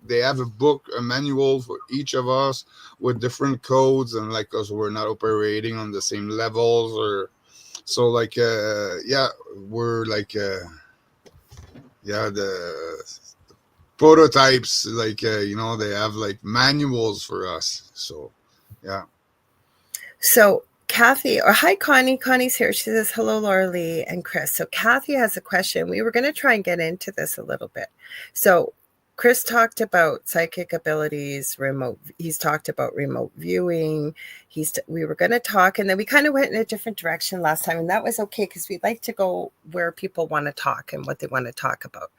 they have a book, a manual for each of us with different codes, and like us, we're not operating on the same levels, or so like yeah, we're like yeah, the prototypes, like they have like manuals for us. So yeah. So, Kathy, or hi, Connie. Connie's here. She says, hello, Lorilei and Chris. So, Kathy has a question. We were going to try and get into this a little bit. So, Chris talked about psychic abilities, he's talked about remote viewing. We were going to talk, and then we kind of went in a different direction last time, and that was okay because we like to go where people want to talk and what they want to talk about.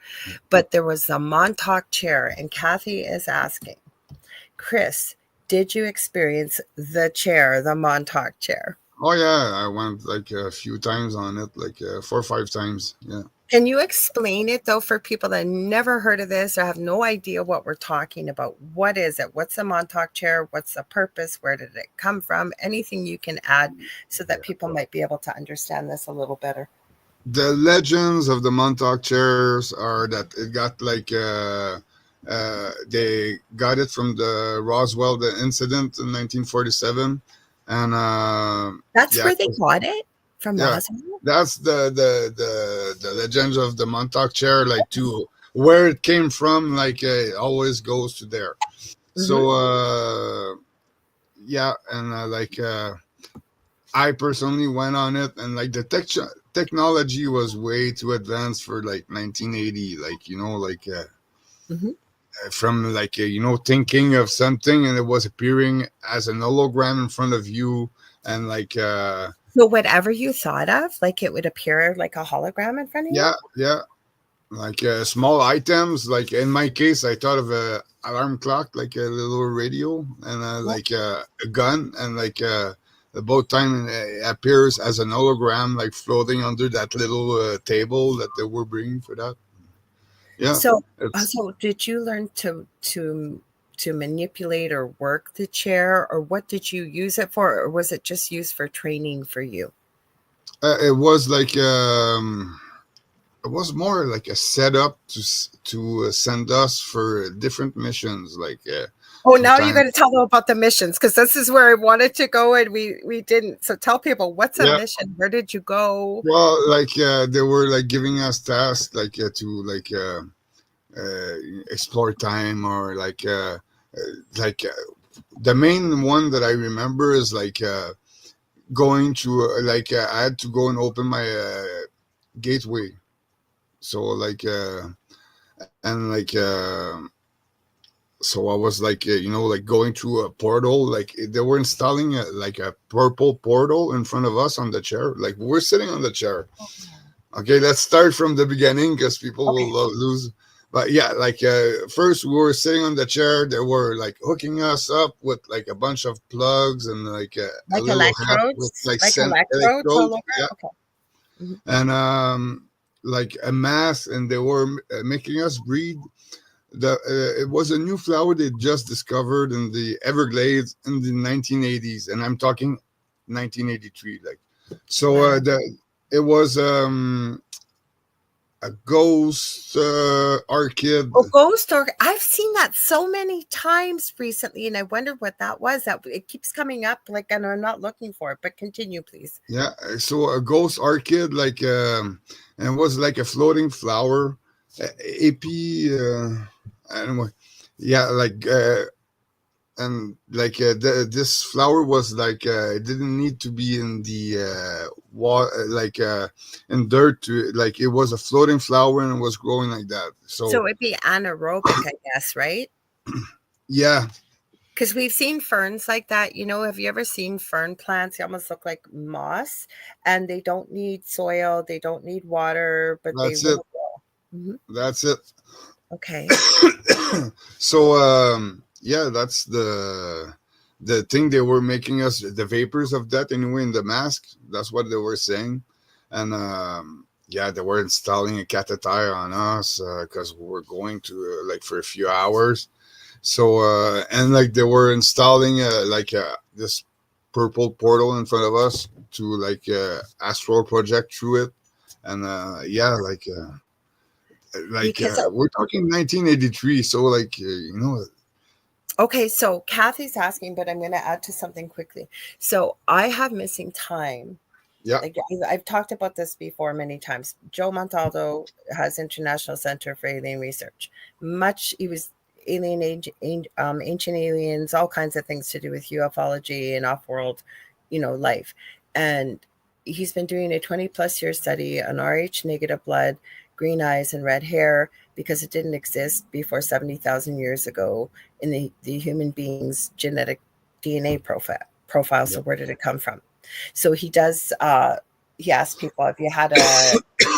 But there was a Montauk chair, and Kathy is asking, Chris, did you experience the chair, the Montauk chair? Oh yeah, I went like a few times on it, like 4 or 5 times. Yeah. Can you explain it though for people that never heard of this or have no idea what we're talking about? What is it? What's a Montauk chair? What's the purpose? Where did it come from? Anything you can add so that people might be able to understand this a little better. The legends of the Montauk chairs are that it got like they got it from the Roswell the incident in 1947, and That's yeah, where they got it from yeah, Roswell? that's the legends of the Montauk chair, like to where it came from, like it always goes to there. Hmm. So yeah, and I personally went on it, and like the technology was way too advanced for like 1980. Like like Hmm. from like thinking of something and it was appearing as an hologram in front of you, and like So whatever you thought of, like it would appear like a hologram in front of yeah, you? yeah, like small items. Like in my case, I thought of a alarm clock, like a little radio, and like a gun, and like both time it appears as an hologram, like floating under that little table that they were bringing for that. Yeah, So, it's so did you learn to manipulate or work the chair, or what did you use it for, or was it just used for training for you? it was like it was more like a setup to send us for different missions, like Oh, from now you time. got to tell them about the missions because this is where I wanted to go and we didn't. So tell people what's a Yeah. mission? Where did you go? Well, like they were like giving us tasks like to like explore time or like the main one that I remember is like going to I had to go and open my gateway. So and so I was like like going through a portal. Like they were installing like a purple portal in front of us on the chair. Like we're sitting on the chair. Okay, let's start from the beginning because people will Okay, lose. But yeah, like first we were sitting on the chair. They were like hooking us up with like a bunch of plugs and like a like little hat with electrodes, like like sent electrodes all electrodes. over. Yeah, Okay. Mhm. and like a mask, and they were making us breathe. It was a new flower they just discovered in the Everglades in the 1980s, and I'm talking 1983. Like, so Wow. it was a ghost orchid. Oh, ghost org. I've seen that so many times recently, and I wondered what that was. That it keeps coming up, like, and I'm not looking for it. But continue, please. Yeah, so a ghost orchid, and it was like a floating flower, AP. Anyway, yeah, and this flower was like it didn't need to be in the water, in dirt. To like it was a floating flower and it was growing like that. So So it'd be anaerobic, I guess, right? yeah, Because we've seen ferns like that. Have you ever seen fern plants? They almost look like moss, and they don't need soil, they don't need water, but they that's it. will grow. Mhm. That's it. Okay. So yeah, that's the thing they were making us the vapors of death anyway in the mask. That's what they were saying, and yeah, they were installing a catheter on us because we were going to like for a few hours. So and like they were installing this purple portal in front of us to astral project through it, and yeah, Because we're talking 1983, so Okay, so Kathy's asking, but I'm going to add to something quickly. So I have missing time. yeah, Like I've talked about this before many times. Joe Montaldo has International Center for Alien Research. He was ancient aliens, all kinds of things to do with ufology and off-world, life. And he's been doing a 20 plus year study on Rh negative blood, green eyes, and red hair because it didn't exist before 70,000 years ago in the human being's genetic DNA profile. yeah. So where did it come from? So he asks people, have you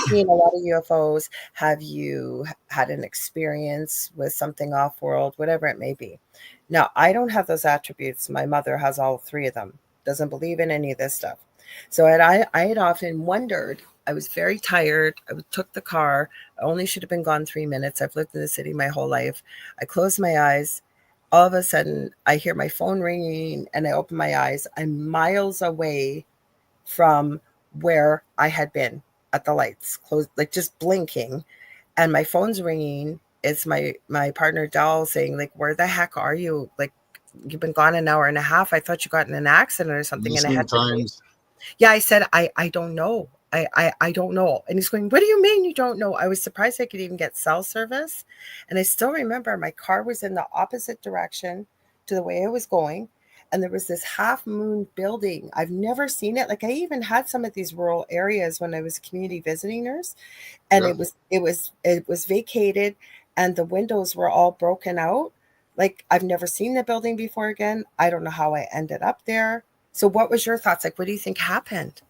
seen a lot of UFOs? Have you had an experience with something off world, whatever it may be? Now, I don't have those attributes. My mother has all three of them, doesn't believe in any of this stuff. So I had often wondered, I was very tired. I took the car. I only should have been gone 3 minutes. I've lived in the city my whole life. I closed my eyes. All of a sudden, I hear my phone ringing and I open my eyes. I'm miles away from where I had been at the lights, closed, like just blinking, and my phone's ringing. It's my partner Dal saying, like, "Where the heck are you? Like, you've been gone an hour and a half. I thought you got in an accident or something." And I Missing had to leave. times. Yeah, I said, I don't know. I don't know. And he's going, what do you mean you don't know? I was surprised I could even get cell service. And I still remember my car was in the opposite direction to the way I was going. And there was this half moon building. I've never seen it. Like I even had some of these rural areas when I was a community visiting nurse. And Yeah, it was vacated and the windows were all broken out. Like I've never seen the building before again. I don't know how I ended up there. So what was your thoughts? Like, what do you think happened?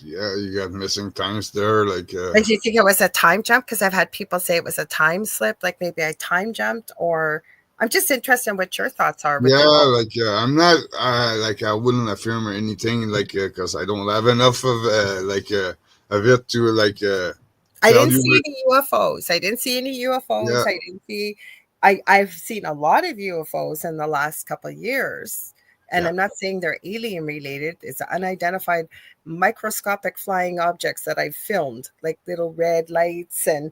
yeah, you got missing times there. Like, do you think it was a time jump? Because I've had people say it was a time slip, like maybe I time jumped, or I'm just interested in what your thoughts are with yeah, the whole. I'm not I wouldn't affirm or anything because I don't have enough of it to I tell didn't you. see any UFOs. I didn't see any UFOs. Yeah, I didn't see. I've seen a lot of UFOs in the last couple of years. And I'm not saying they're alien related. It's unidentified microscopic flying objects that I've filmed, like little red lights, and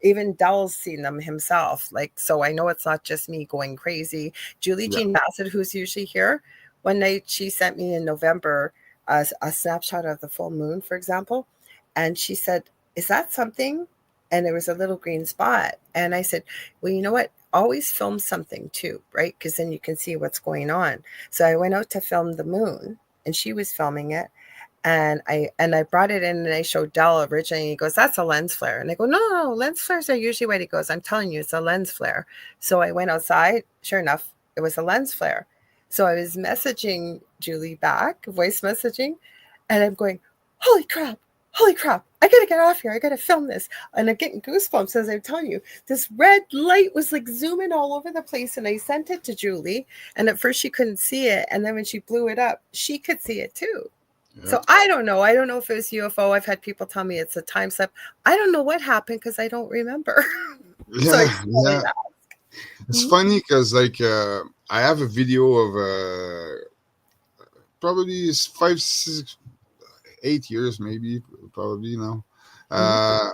even Dell's seen them himself. Like, so I know it's not just me going crazy. Julie yeah, Jean Bassett, who's usually here, one night she sent me in November a snapshot of the full moon, for example, and she said, "Is that something?" And there was a little green spot, and I said, "Well, you know what? Always film something too, right? Because then you can see what's going on." So I went out to film the moon, and she was filming it, and I brought it in and I showed Dell originally. And he goes, "That's a lens flare." And I go, "No, lens flares are usually white." He goes, "I'm telling you, it's a lens flare." So I went outside. Sure enough, it was a lens flare. So I was messaging Julie back, voice messaging, and I'm going, "Holy crap! Holy crap! I gotta get off here. I gotta film this." And I'm getting goosebumps as I'm telling you. This red light was like zooming all over the place, and I sent it to Julie. And at first she couldn't see it, and then when she blew it up, she could see it too. yeah, So I don't know. I don't know if it was UFO. I've had people tell me it's a time slip. I don't know what happened because I don't remember. So I yeah, just thought yeah. I'd It's ask. funny because like I have a video of probably 5, 6, 8 years, maybe probably now. Mhm. Uh,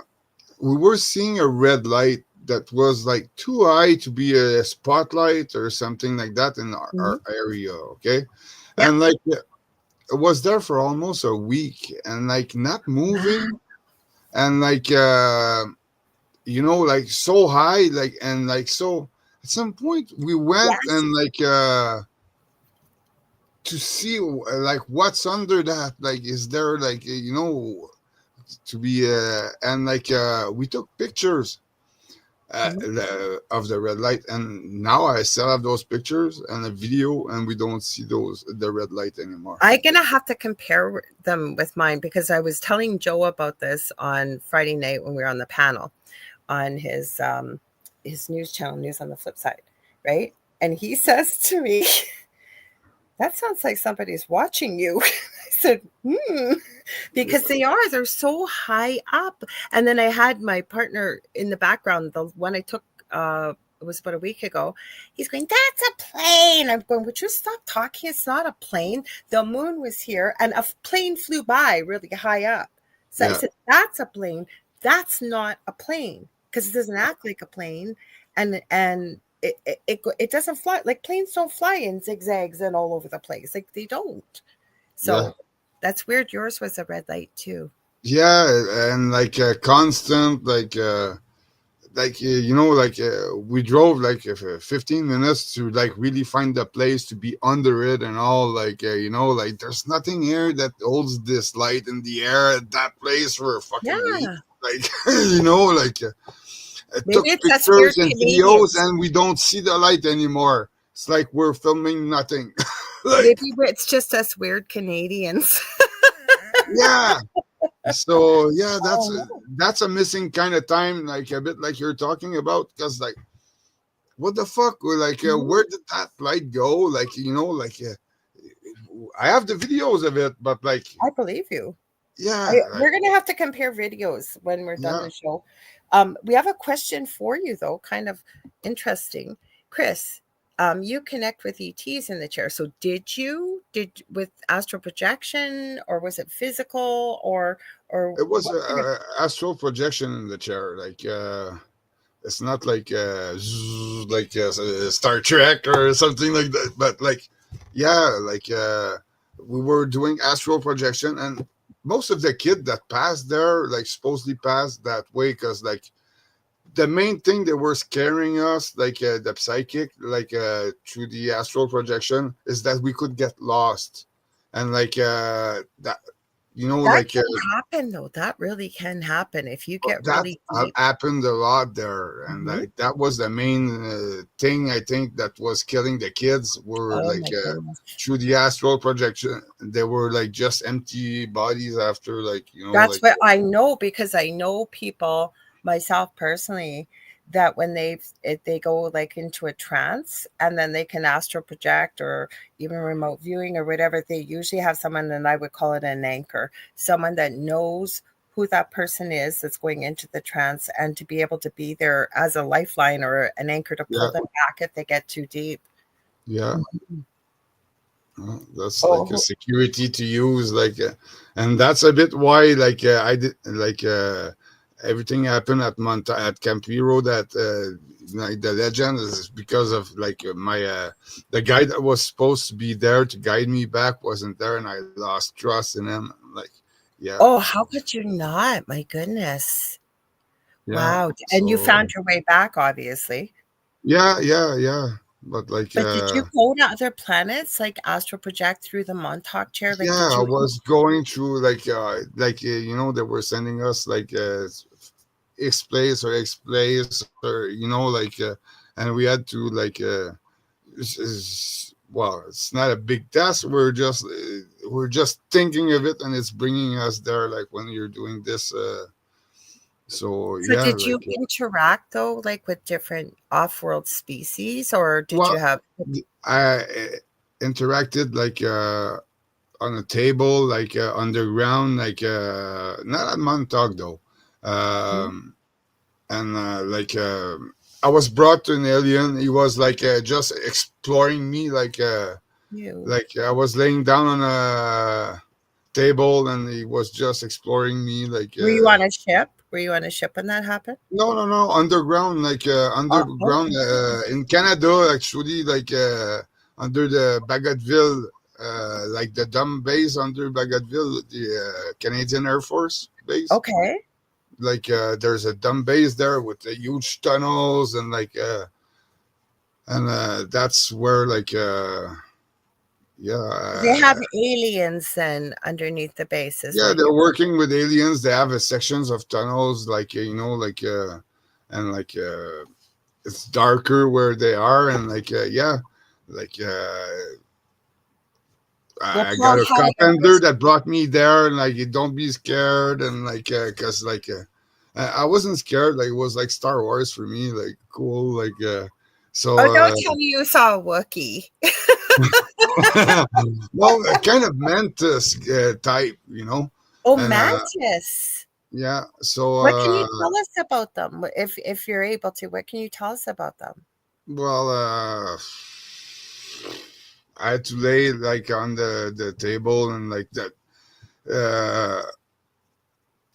we were seeing a red light that was like too high to be a spotlight or something like that in our Mhm. area. Okay, Yeah. and like it was there for almost a week and like not Ah, moving and like like so high, like and like so at some point we went yes. and like to see like what's under that, like is there like to be and like we took pictures Mhm. of the red light, and now I still have those pictures and a video, and we don't see the red light anymore. I'm gonna have to compare them with mine because I was telling Joe about this on Friday night when we were on the panel on his news channel, News on the Flip Side, right? And he says to me, "That sounds like somebody's watching you." I said, "Hmm," because they're so high up. And then I had my partner in the background, the one I took, it was about a week ago. He's going, "That's a plane." I'm going, "Would you stop talking? It's not a plane. The moon was here and a plane flew by really high up." So I Yeah, said, "That's a plane. That's not a plane because it doesn't act like a plane." And it doesn't fly, like planes don't fly in zigzags and all over the place, like they don't. yeah, So that's weird. Yours was a red light too. yeah, and like constant like we drove like 15 minutes to like really find the place to be under it and all, like like there's nothing here that holds this light in the air at that place for a fucking week, Yeah, like like I maybe took it's us pictures weird and videos Canadians. and we don't see the light anymore. It's like we're filming nothing. Like, Maybe it's just us weird Canadians. yeah. So yeah, I don't know. that's a missing kind of time, like a bit like you're talking about, because like what the fuck, like Mhm. where did that light go? Like like I have the videos of it, but like I believe you. yeah, like We're gonna have to compare videos when we're done yeah, the show. We have a question for you though, kind of interesting, Chris. You connect with ETs in the chair. So did with astral projection, or was it physical, or it was what kind of? a astral projection in the chair, like it's not like like Star Trek or something like that, but like yeah, like we were doing astral projection, and most of the kid that passed there like supposedly passed that way because like the main thing that were scaring us, like the psychic, like through the astral projection, is that we could get lost, and like that That like can happen though. That really can happen if you get that really deep. happened a lot there, and Mhm. like that was the main thing I think that was killing the kids were Oh like my goodness. through the astral projection they were like just empty bodies after, like That's like what I know because I know people myself personally that when they go like into a trance and then they can astral project or even remote viewing or whatever, they usually have someone, and I would call it an anchor, someone that knows who that person is that's going into the trance, and to be able to be there as a lifeline or an anchor to pull yeah, them back if they get too deep. yeah, Mhm. That's like a Oh, security to use, and that's a bit why, I did, everything happened at at Campiro. That like the legend is because of my the guy that was supposed to be there to guide me back wasn't there, and I lost trust in him. Yeah, oh, how could you not? My goodness. yeah. Wow. And you So found your way back, obviously. yeah, yeah, yeah. But But did you go to other planets, like astral project through the Montauk chair? Like, yeah, did I you? was going through they were sending us X place or X place, or and we had to well, it's not a big task. We're just thinking of it, and it's bringing us there. Like when you're doing this, so So yeah, did you interact though, like with different off-world species, or did you well, have? I interacted on a table, underground, not at Montauk though. Mhm. Um, and I was brought to an alien. He was just exploring me, You I was laying down on a table, and he was just exploring me. were you on a ship? Were you on a ship when that happened? No, no, no, underground, Oh, underground okay. in Canada, actually, under the Bagotville, the dumb base under Bagotville, the Canadian Air Force base. Okay. There's a dumb base there with the huge tunnels, and that's where yeah, They have aliens then underneath the base, is yeah, what they're you. working with aliens. They have sections of tunnels, and it's darker where they are, and yeah, like Well, I Paul, got a how I carpenter wish. that brought me there, and don't be scared, and cause I wasn't scared. It was like Star Wars for me, cool, Oh, so don't tell me you saw a Wookiee. well, I kind of meant type, Oh, and mantis. yeah, so What can you tell us about them? If you're able to, what can you tell us about them? well, I had to lay on the table, and that. Uh,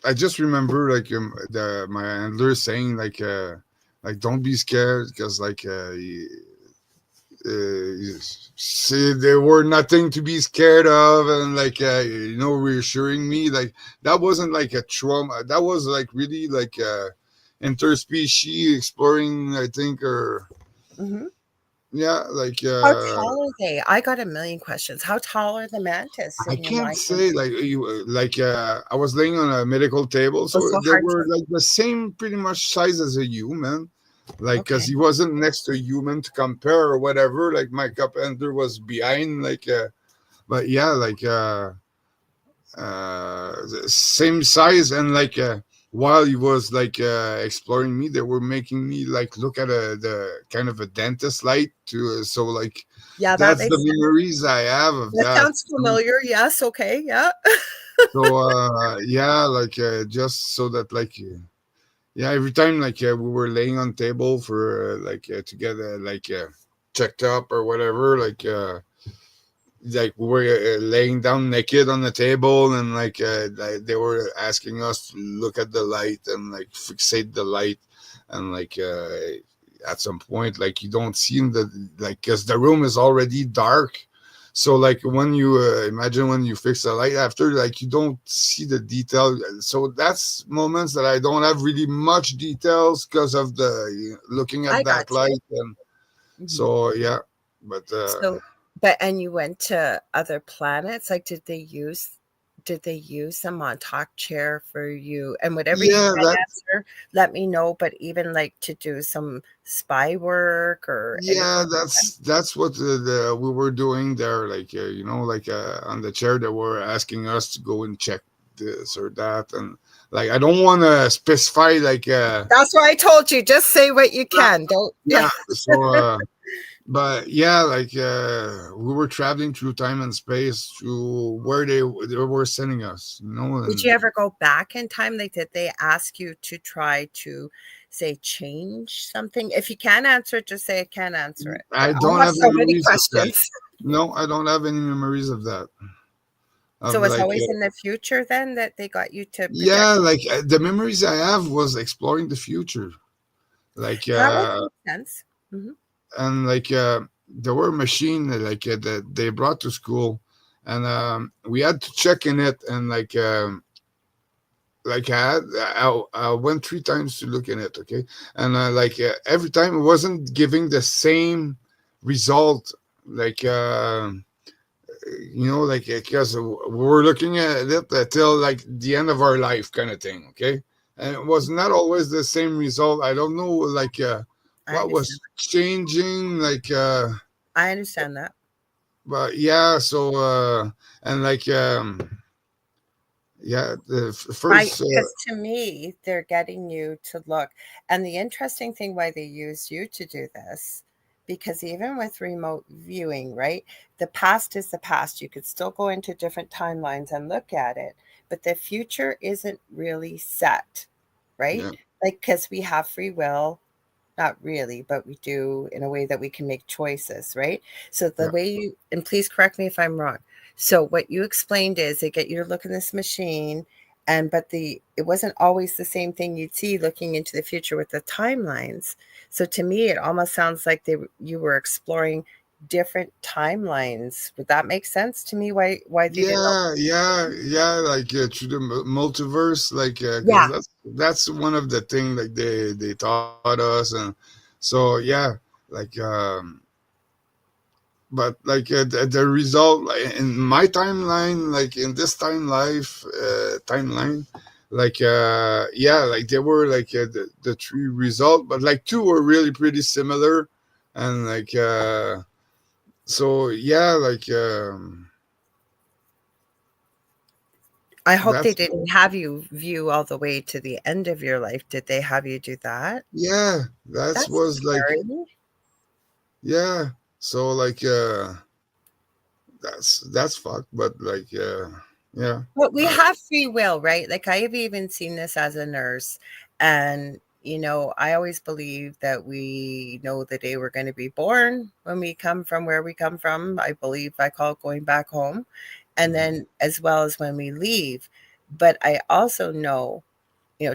I just remember the my handler saying don't be scared, because see, there were nothing to be scared of, and reassuring me that wasn't a trauma. That was really interspecies exploring, I think, or Hmm. yeah, How tall are they? I got a million questions. How tall are the mantis I in your can't mind? say I was laying on a medical table, Was so so they hard were to. the same pretty much size as a human, because Okay. he wasn't next to a human to compare or whatever. My cup ender was behind, but yeah, same size, and while he was exploring me, they were making me look at the kind of a dentist light to so Yeah, that that's the makes sense. memories I have of That that. sounds familiar. Yes. Okay. Yeah. So yeah, just so that yeah, every time we were laying on table for to get checked up or whatever, we were laying down naked on the table, and they were asking us to look at the light and fixate the light, and at some point you don't see in the because the room is already dark, so when you imagine when you fix the light after, you don't see the detail, so that's moments that I don't have really much details because of the looking I at that got you. light, and Mhm. so yeah, but So, but and you went to other planets. Like, did they use the Montauk chair for you? And whatever you yeah, can that answer, let me know. But even like to do some spy work or anything yeah, like that. that's what we were doing there, on the chair, they were asking us to go and check this or that, and I don't want to specify That's why I told you. Just say what you can. Don't. Yeah. yeah, so but yeah, we were traveling through time and space to where they were sending us, Did and you ever go back in time? Like, did they ask you to try to say change something? If you can't answer it, just say I can't answer it. But I I don't have have so many memories of that. questions. No, I don't have any memories of that. Of So it's like, always in the future then that they got you to project. yeah, like the memories I have was exploring the future. Like, That would make sense. Hmm. and like, there were a machine that they brought to school, and we had to check in it, and like I went 3 times to look in it, okay, and every time it wasn't giving the same result, like like because we're looking at it until like the end of our life, kind of thing, okay, and it was not always the same result. I don't know, I what understand. was changing, I understand that. but yeah, so and yeah, the I first because to me, they're getting you to look. And the interesting thing why they use you to do this, because even with remote viewing, right? The past is the past. You could still go into different timelines and look at it, but the future isn't really set, right? yeah, Like, because we have free will, not really, but we do in a way that we can make choices, right? So the yeah, way you, and please correct me if I'm wrong. So what you explained is they get you to look in this machine, and but the it wasn't always the same thing you'd see looking into the future with the timelines. So to me, it almost sounds like you were exploring different timelines. Would that make sense to me? Why they didn't? yeah, through the multiverse, because Yeah. that's one of the thing like they taught us, and so yeah, like but the result, like, in my timeline, like in this timeline, yeah, like there were the three result, but like two were really pretty similar, and so yeah, I hope they that's didn't have you view all the way to the end of your life. Did they have you do that? yeah, that's That's was like, scary. yeah, so that's fucked, but yeah, But we uh, have free will, right? Like I've even seen this as a nurse. And, I always believe that we know the day we're going to be born when we come from where we come from. I believe I call it going back home. And mhm, then as well as when we leave. But I also know,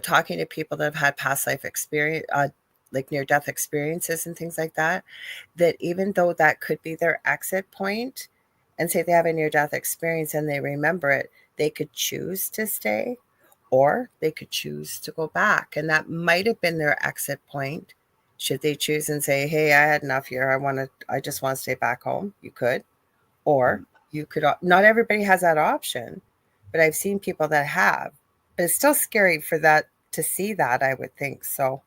talking to people that have had past life experience, like near death experiences and things like that, that even though that could be their exit point, and say they have a near death experience and they remember it, they could choose to stay or they could choose to go back. And that might have been their exit point. Should they choose and say, hey, I had enough here. I just want to stay back home. You could. Or mhm. you could, not everybody has that option, but I've seen people that have. But it's still scary for that to see that, I would think. So,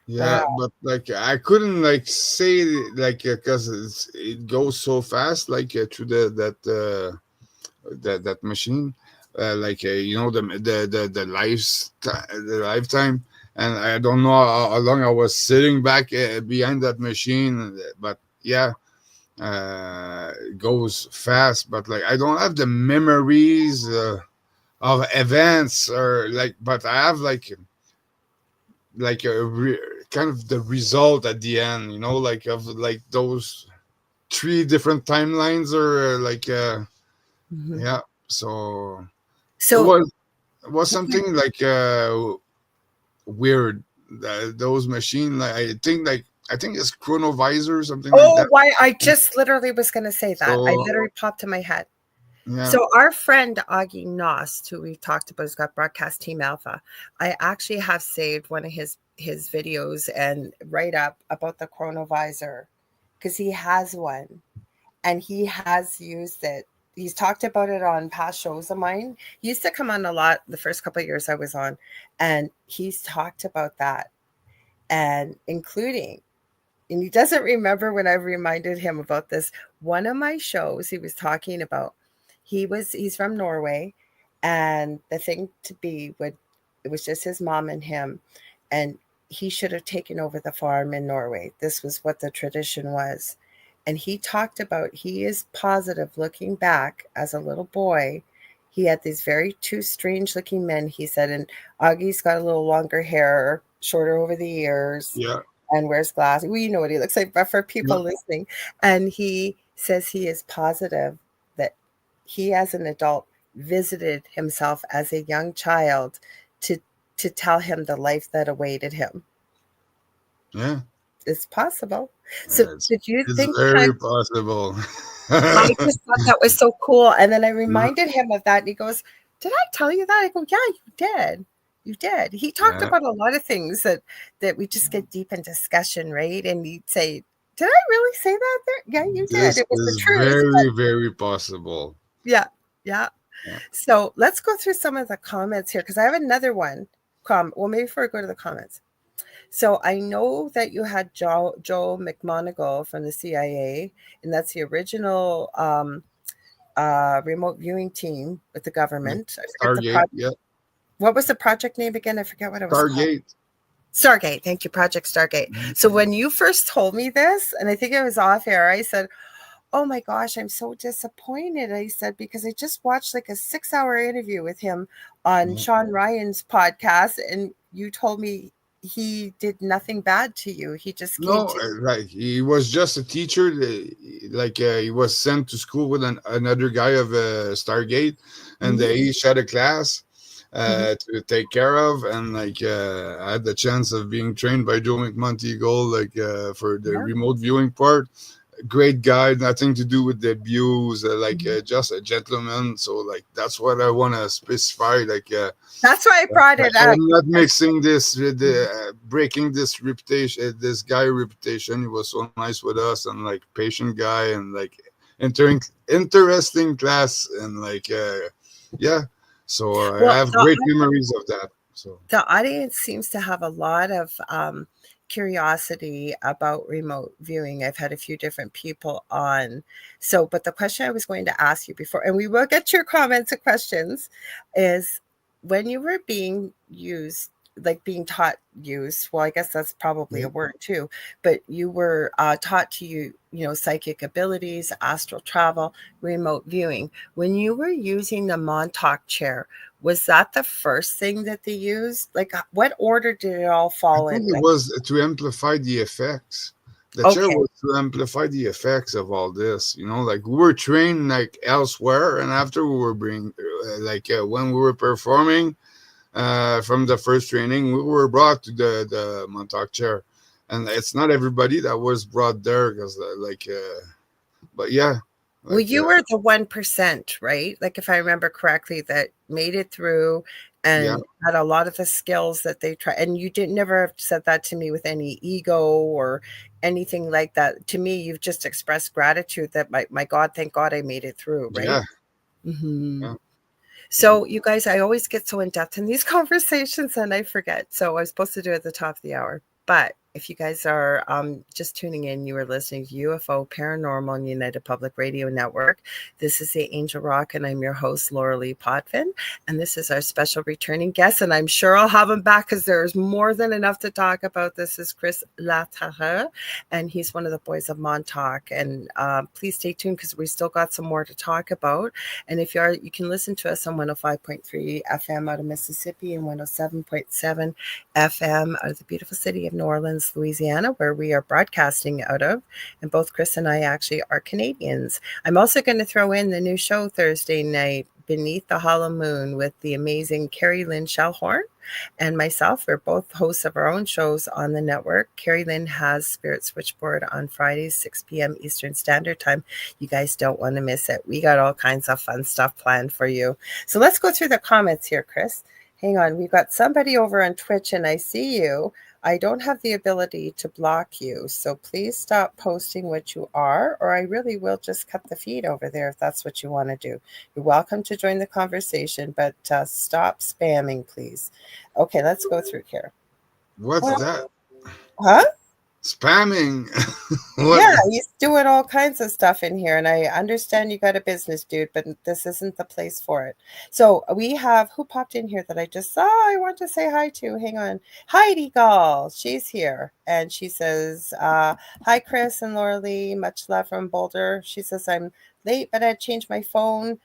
Yeah, wow. but I couldn't say because it goes so fast, through that machine, the lifetime, and I don't know how long I was sitting back behind that machine, but yeah, it goes fast, but I don't have the memories of events, or but I have kind of the result at the end, of those three different timelines, or Mhm. yeah, so it So, was something weird. Those machine, I think it's chronovisor, something like oh, that. why I just literally was going to say that. I So literally popped in my head. yeah, So our friend Augie Nost, who we talked about, has got Broadcast Team Alpha. I actually have saved one of his videos and write up about the chronovisor because he has one and he has used it. He's talked about it on past shows of mine. He used to come on a lot the first couple of years I was on, and he's talked about that and including, and he doesn't remember when I reminded him about this. One of my shows he was talking about, he's from Norway, and the thing to be would it was just his mom and him, and he should have taken over the farm in Norway. This was what the tradition was. And he talked about he is positive looking back as a little boy. He had these very two strange looking men, he said, and Augie's got a little longer hair, shorter over the ears, yeah, and wears glasses. Well, you know what he looks like, but for yeah, people listening, and he says he is positive that he, as an adult, visited himself as a young child to to tell him the life that awaited him. Yeah. It's possible. So, It's, did you it's think very time? possible. I just thought that was so cool. And then I Yeah. reminded him of that. And he goes, "Did I tell you that?" I go, "Yeah, you did. You did." He talked Yeah. about a lot of things that we just get deep in discussion, right? And he'd say, "Did I really say that there?" Yeah, you did. This It was the is truth. But very, very possible. yeah, yeah. Yeah. So let's go through some of the comments here because I have another one. Well, maybe before I go to the comments. So I know that you had Joe McMoneagle from the CIA, and that's the original remote viewing team with the Yeah. government. I forget the Stargate. project. Yeah. What was the project name again? I forget what it was called. Stargate. Stargate. Thank you, Project Stargate. So when you first told me this, and I think it was off air, I said, "Oh my gosh, I'm so disappointed." I said, because I just watched like a 6-hour interview with him on Yeah. Sean Ryan's podcast, and you told me he did nothing bad to you. He just came No, to. like he was just a teacher. Like he was sent to school with another guy of Stargate, and Mhm, they each had a class mhm. to take care of. And like I had the chance of being trained by Joe McMonteagle, like for the Yeah. remote viewing part. Great guy, nothing to do with the abuse, Mhm. just a gentleman. So like that's what I want to specify. Like That's why I brought it up. I'm not mixing this with Mhm. breaking this reputation, this guy reputation. He was so nice with us and like patient guy and like interesting class and like yeah. So I Well, have great memories of that. So the audience seems to have a lot of curiosity about remote viewing. I've had a few different people on. So, but the question I was going to ask you before, and we will get your comments and questions, is when you were being used, like being taught use, well, I guess that's probably yeah. a word too, but you were taught to psychic abilities, astral travel, remote viewing. When you were using the Montauk chair, was that the first thing that they used? Like, what order did it all I fall think in? it Like, was to amplify the effects. The chair okay, was to amplify the effects of all this. You know, like we were trained like elsewhere, and after we were being when we were performing from the first training, we were brought to the Montauk chair, and it's not everybody that was brought there because but yeah, well, like you were the 1%, right? Like, if I remember correctly, that made it through yeah, and had a lot of the skills that they try. And you didn't never have said that to me with any ego or anything like that. To me, you've just expressed gratitude that my God, thank God I made it through, right? yeah, Hmm. yeah. So, you guys, I always get so in depth in these conversations and I forget. So, I was supposed to do it at the top of the hour. But if you guys are just tuning in, you are listening to UFO Paranormal and United Public Radio Network. This is the Angel Rock, and I'm your host, Lorilei Potvin. And this is our special returning guest. And I'm sure I'll have him back because there's more than enough to talk about. This is Chris Laterreur, and he's one of the boys of Montauk. And please stay tuned because we still got some more to talk about. And if you are, you can listen to us on 105.3 FM out of Mississippi and 107.7 FM out of the beautiful city of New Orleans, Louisiana, where we are broadcasting out of. And both Chris and I actually are Canadians. I'm also going to throw in the new show Thursday night, Beneath the Hollow Moon, with the amazing Carrie Lynn Shellhorn and myself. We're both hosts of our own shows on the network. Carrie Lynn has Spirit Switchboard on Fridays, 6 p.m. Eastern Standard Time. You guys don't want to miss it. We got all kinds of fun stuff planned for you. So let's go through the comments here, Chris. Hang on. We've got somebody over on Twitch, and I see you. I don't have the ability to block you, so please stop posting what you are, or I really will just cut the feed over there if that's what you want to do. You're welcome to join the conversation, but stop spamming, please. Okay, let's go through here. What's that? Huh? Spamming. What? Yeah, he's doing all kinds of stuff in here, and I understand you got a business, dude, but this isn't the place for it. So we have who popped in here that I just saw. I want to say hi to. Hang on, Heidi Gall. She's here, and she says, "Hi, Chris and Laura Lee. Much love from Boulder." She says, "I'm late, but I changed my phone.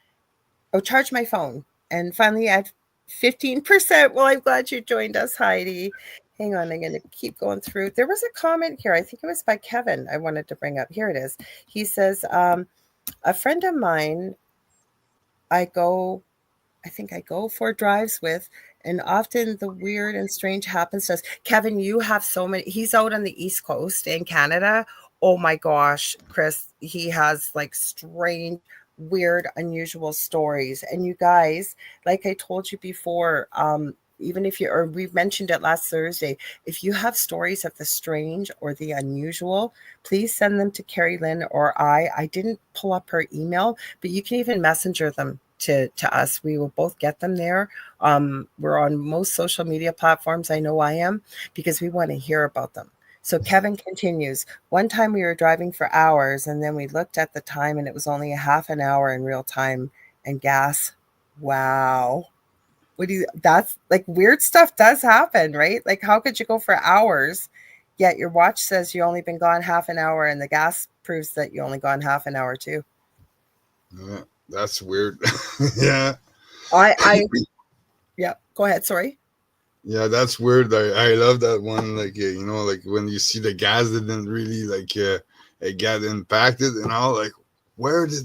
Oh, charge my phone, and finally at 15%. Well, I'm glad you joined us, Heidi. Hang on, I'm going to keep going through. There was a comment here. I think it was by Kevin. I wanted to bring up. Here it is. He says, a friend of mine, I go I think I go for drives with, and often the weird and strange happens to us. Kevin, you have so many. He's out on the East Coast in Canada. Oh my gosh, Chris, he has like strange, weird, unusual stories. And you guys, like I told you before, even if you, or we mentioned it last Thursday, if you have stories of the strange or the unusual, please send them to Carrie Lynn or I. I didn't pull up her email, but you can even messenger them to us. We will both get them there. We're on most social media platforms. I know I am, because we want to hear about them. So Kevin continues. One time we were driving for hours, and then we looked at the time and it was only a half an hour in real time and gas. Wow. What do you, that's like weird stuff does happen, right? Like how could you go for hours, yet your watch says you only been gone half an hour and the gas proves that you only gone half an hour too. Yeah, that's weird. Yeah. I Yeah, go ahead. Sorry. Yeah, that's weird. I love that one. Like like when you see the gas that didn't really it got impacted and all. Like, where did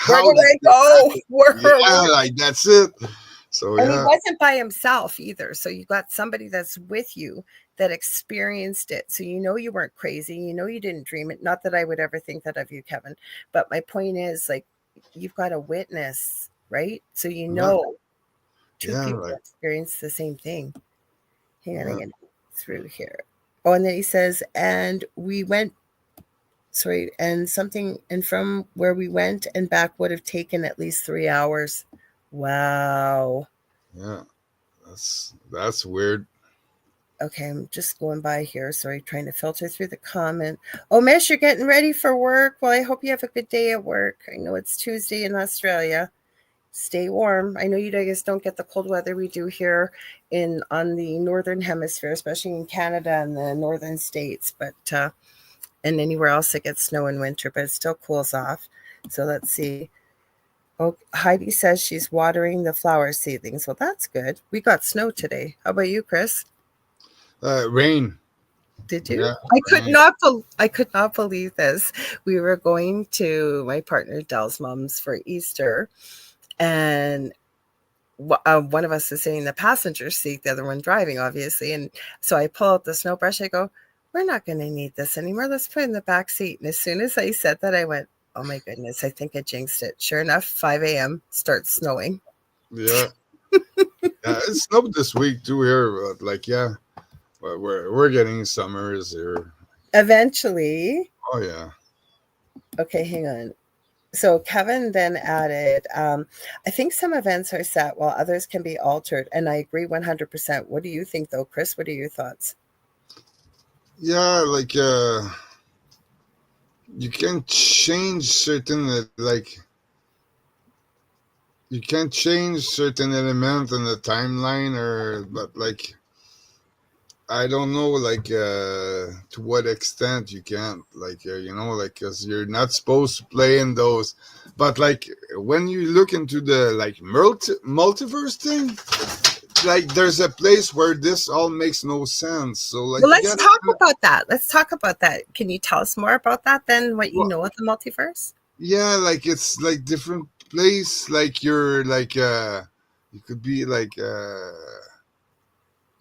Where how did did I it go? happen? Where? Yeah, like that's it. So And he yeah, wasn't by himself either. So you got somebody that's with you that experienced it. So you know you weren't crazy. You know you didn't dream it. Not that I would ever think that of you, Kevin. But my point is, like, you've got a witness, right? So you yeah, know two yeah, people like experienced the same thing. Hang on, I'm yeah, going through here. Oh, and then he says, and we went, sorry, and something, and from where we went and back would have taken at least 3 hours. Wow. yeah. That's weird. Okay, I'm just going by here. Sorry, trying to filter through the comment. Oh, Miss, you're getting ready for work. Well, I hope you have a good day at work. I know it's Tuesday in Australia. Stay warm. I know you guys don't get the cold weather we do here in on the northern hemisphere, especially in Canada and the northern states, but and anywhere else it gets snow in winter, but it still cools off. So let's see. Oh, Heidi says she's watering the flower seedlings. Well, that's good. We got snow today. How about you, Chris? Rain. Did you? Yeah, rain. I could not believe this. We were going to my partner Dell's mom's for Easter, and one of us is sitting in the passenger seat, the other one driving, obviously. And so I pull out the snow brush. I go, "We're not going to need this anymore. Let's put it in the back seat." And as soon as I said that, I went, "Oh my goodness! I think I jinxed it." Sure enough, 5 a.m. starts snowing. Yeah, yeah. It snowed this week too here, but like yeah, but we're getting summers here. Eventually, Oh yeah. okay, hang on. So Kevin then added, I think some events are set while others can be altered. And I agree 100%. What do you think, though, Chris? What are your thoughts? Yeah, like you can change certain you can't change certain element in the timeline or but like I don't know to what extent you can't like because you're not supposed to play in those, but like when you look into the like multiverse thing, like there's a place where this all makes no sense, so Well, like you let's gotta talk about that. Let's talk about that. Can you tell us more about that then, what you well, know of the multiverse? yeah, like it's like different place, like you're like you could be like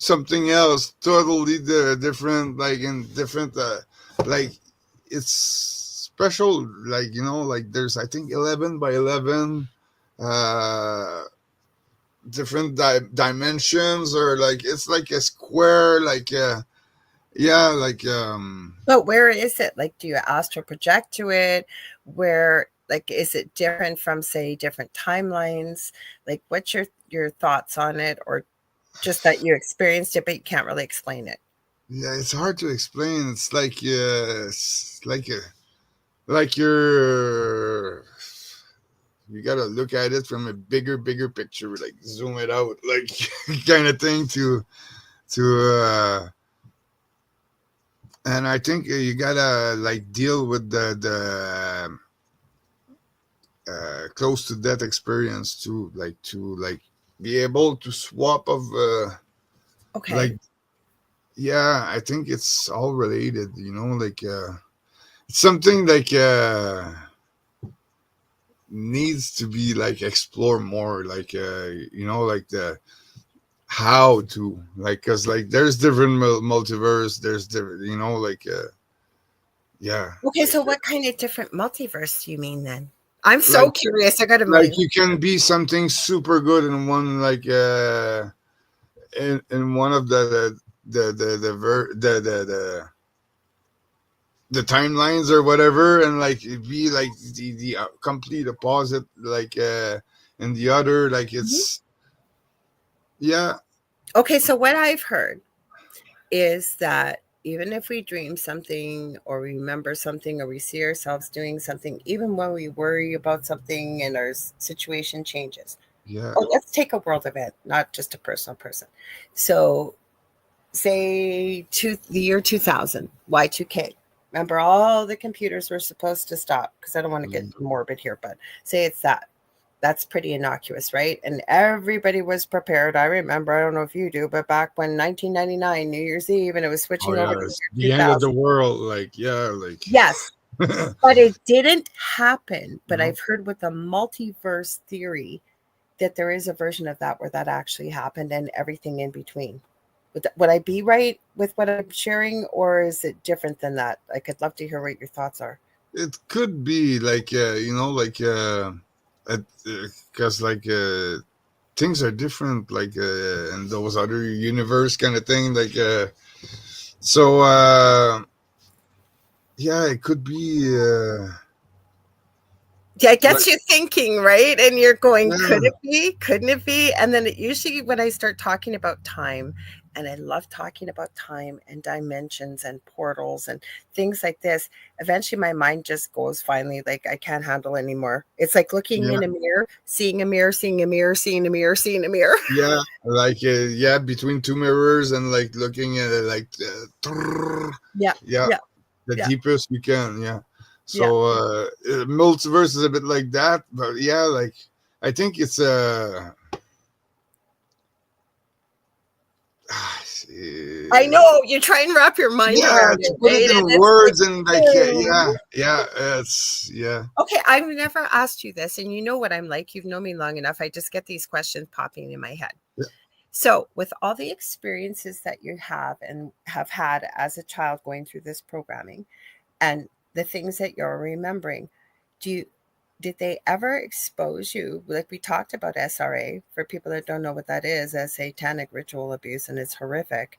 something else totally different, like in different like it's special, like like there's I think 11 by 11 uh different dimensions, or like it's like a square, like yeah, like But where is it? Like, do you astral project to it? Where, like, is it different from, say, different timelines? Like, what's your thoughts on it, or just that you experienced it, but you can't really explain it? yeah, it's hard to explain. It's like you gotta look at it from a bigger picture, like zoom it out, like kind of thing to and I think you gotta like deal with the close to death experience too, like to like be able to swap of Okay. like yeah, I think it's all related, like it's something like needs to be like explored more, like like the how to, like, because like there's different multiverse, there's different, like yeah, Okay, like so what kind of different multiverse do you mean then? I'm so like curious. I got a like million. you can be something super good in one, like in one of the timelines or whatever, and like it be like the complete opposite, like in the other, like Mhm. it's yeah, Okay, so what I've heard is that even if we dream something or remember something or we see ourselves doing something, even when we worry about something and our situation changes. yeah, Oh, let's take a world event, not just a personal person. So, say the year 2000, Y2K. Remember, all the computers were supposed to stop because I don't want to get morbid here, but say it's that. That's pretty innocuous, right? And everybody was prepared. I remember, I don't know if you do, but back when 1999, New Year's Eve, and it was oh switching over yeah, to the it's year the end of the 2000. world, like yeah, like Yes, but it didn't happen. But no, I've heard with the multiverse theory that there is a version of that where that actually happened and everything in between. Would I be right with what I'm sharing, or is it different than that? Like, I'd love to hear what your thoughts are. it could be like like because like things are different, like in those other universe kind of thing, like so yeah, it could be Yeah, it like gets you thinking, right? And you're going, could yeah, it be? Couldn't it be? And then it usually, when I start talking about time, and I love talking about time and dimensions and portals and things like this, eventually my mind just goes finally, like, I can't handle anymore. It's like looking yeah, in a mirror, seeing a mirror, seeing a mirror, seeing a mirror, seeing a mirror. yeah, like yeah, between two mirrors and like looking at it, like Yeah, yeah, yeah, the yeah, deepest you can, yeah. yeah. So multiverse is a bit like that, but yeah, like I think it's I know you try and wrap your mind yeah, around to it, put it right? in And it's like, words and like oh. yeah, it's yeah, Okay, I've never asked you this, and you know what I'm like. You've known me long enough. I just get these questions popping in my head. yeah, So, with all the experiences that you have and have had as a child going through this programming and the things that you're remembering, do you did they ever expose you, like we talked about SRA, for people that don't know what that is, as satanic ritual abuse, and it's horrific.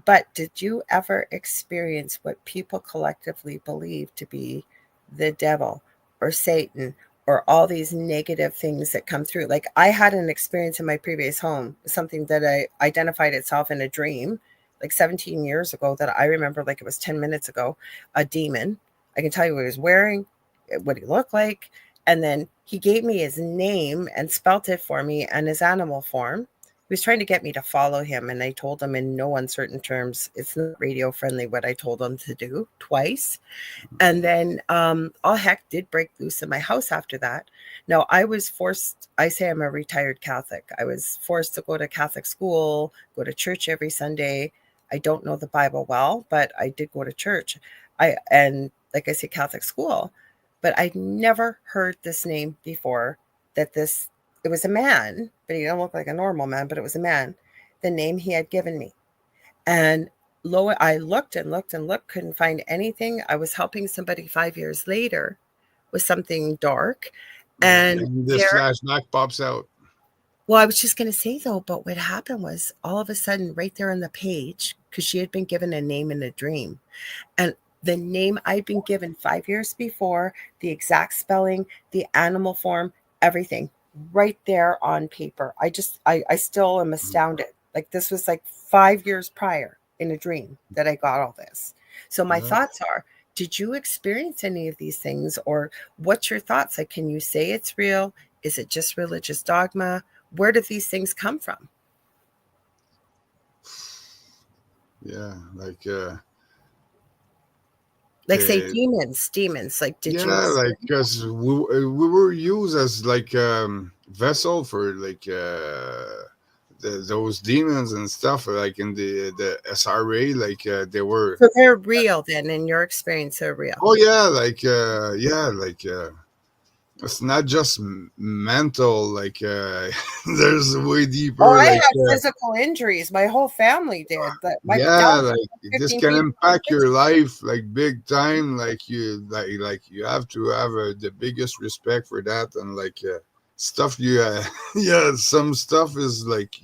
But did you ever experience what people collectively believe to be the devil or Satan or all these negative things that come through? Like, I had an experience in my previous home, something that I identified itself in a dream like 17 years ago that I remember like it was 10 minutes ago, a demon. I can tell you what he was wearing, what he looked like. And then he gave me his name and spelt it for me and his animal form. He was trying to get me to follow him, and I told him in no uncertain terms it's not radio friendly what I told him to do twice. And then all heck did break loose in my house after that. Now, I was forced, I say I'm a retired Catholic. I was forced to go to Catholic school, go to church every Sunday. I don't know the Bible well, but I did go to church. And like I say, Catholic school, but I'd never heard this name before. That this It was a man, but he didn't look like a normal man, but it was a man. The name he had given me, and I looked and looked and looked, couldn't find anything. I was helping somebody 5 years later with something dark. And and this there, flashback pops out. well, I was just going to say though, but what happened was all of a sudden, right there on the page, because she had been given a name in a dream, and the name I'd been given 5 years before, the exact spelling, the animal form, everything right there on paper. I still am astounded. Like, this was like 5 years prior in a dream that I got all this. So my Yeah. thoughts are, did you experience any of these things, or what's your thoughts? Like, can you say it's real? Is it just religious dogma? Where do these things come from? Yeah, like Like, say uh, demons. Like, did you yeah, like experience? because we were used as like vessel for like those demons and stuff, like in the SRA, like they were. So they're real then, in your experience, they're real. Oh yeah, it's not just mental. Like there's way Oh, deeper. I Like had physical injuries. My whole family did. But my yeah, dad like was this 15 can feet. impact your life like big time. Like you have to have the biggest respect for that. And like stuff you yeah, some stuff is like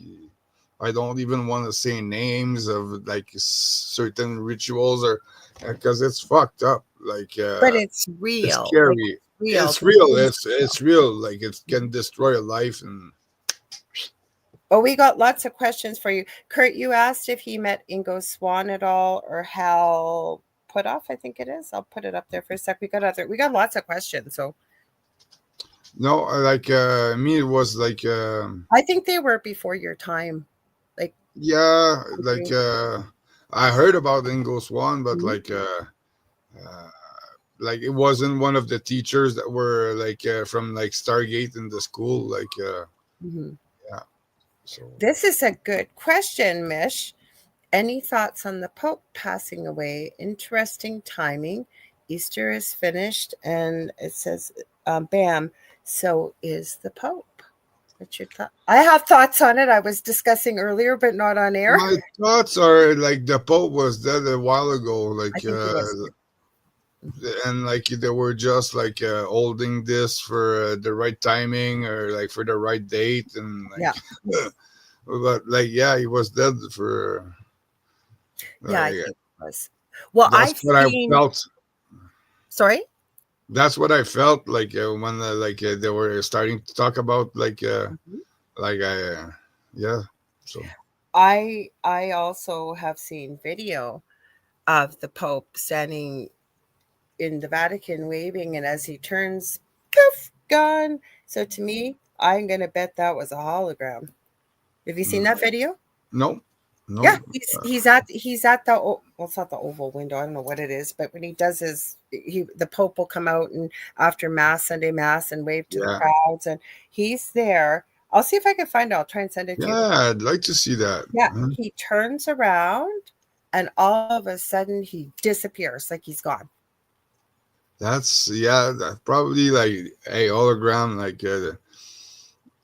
I don't even want to say names of like certain rituals, or because it's fucked up. Like But it's it's real. Like, scary. real. It's The real. things It's real. Like it can destroy a life. And Oh, we got lots of questions for you. Kurt, you asked if he met Ingo Swan at all or Hal Putoff, I think it is. I'll put it up there for a sec. We got lots of questions. So no, like me, it was like I think they were before your time. Like, yeah, like I heard about Ingo Swan, but mhm, uh, like it wasn't one of the teachers that were like from like Stargate in the school. Like mhm. yeah, so This is a good question, Mish. Any thoughts on the Pope passing away? Interesting timing. Easter is finished, and it says, bam, so is the Pope. What's your thought? I have thoughts on it. I was discussing earlier, but not on air. my thoughts are like the Pope was dead a while ago. I Like think he was too. and like they were just like holding this for the right timing or like for the right date and Yeah. like but like yeah, he was dead for Yeah, I like think it was. Well, that's I've what I seen, felt. sorry? That's what I felt like when like they were starting to talk about Mhm. like I yeah, so I also have seen video of the Pope standing in the Vatican waving, and as he turns, poof, gone. So to me, I'm gonna bet that was a hologram. Have you seen mm, that video? no, Yeah, no, he's at the well, it's not the oval window. I don't know what it is, but when he does the Pope will come out and after Mass, Sunday Mass, and wave to the yeah, crowds, and he's there. I'll see if I can find it. I'll try and send it to you. yeah, I'd like to see that. Yeah, Mhm. he turns around, and all of a sudden he disappears, like he's gone. That's yeah, that's probably like a hologram. Like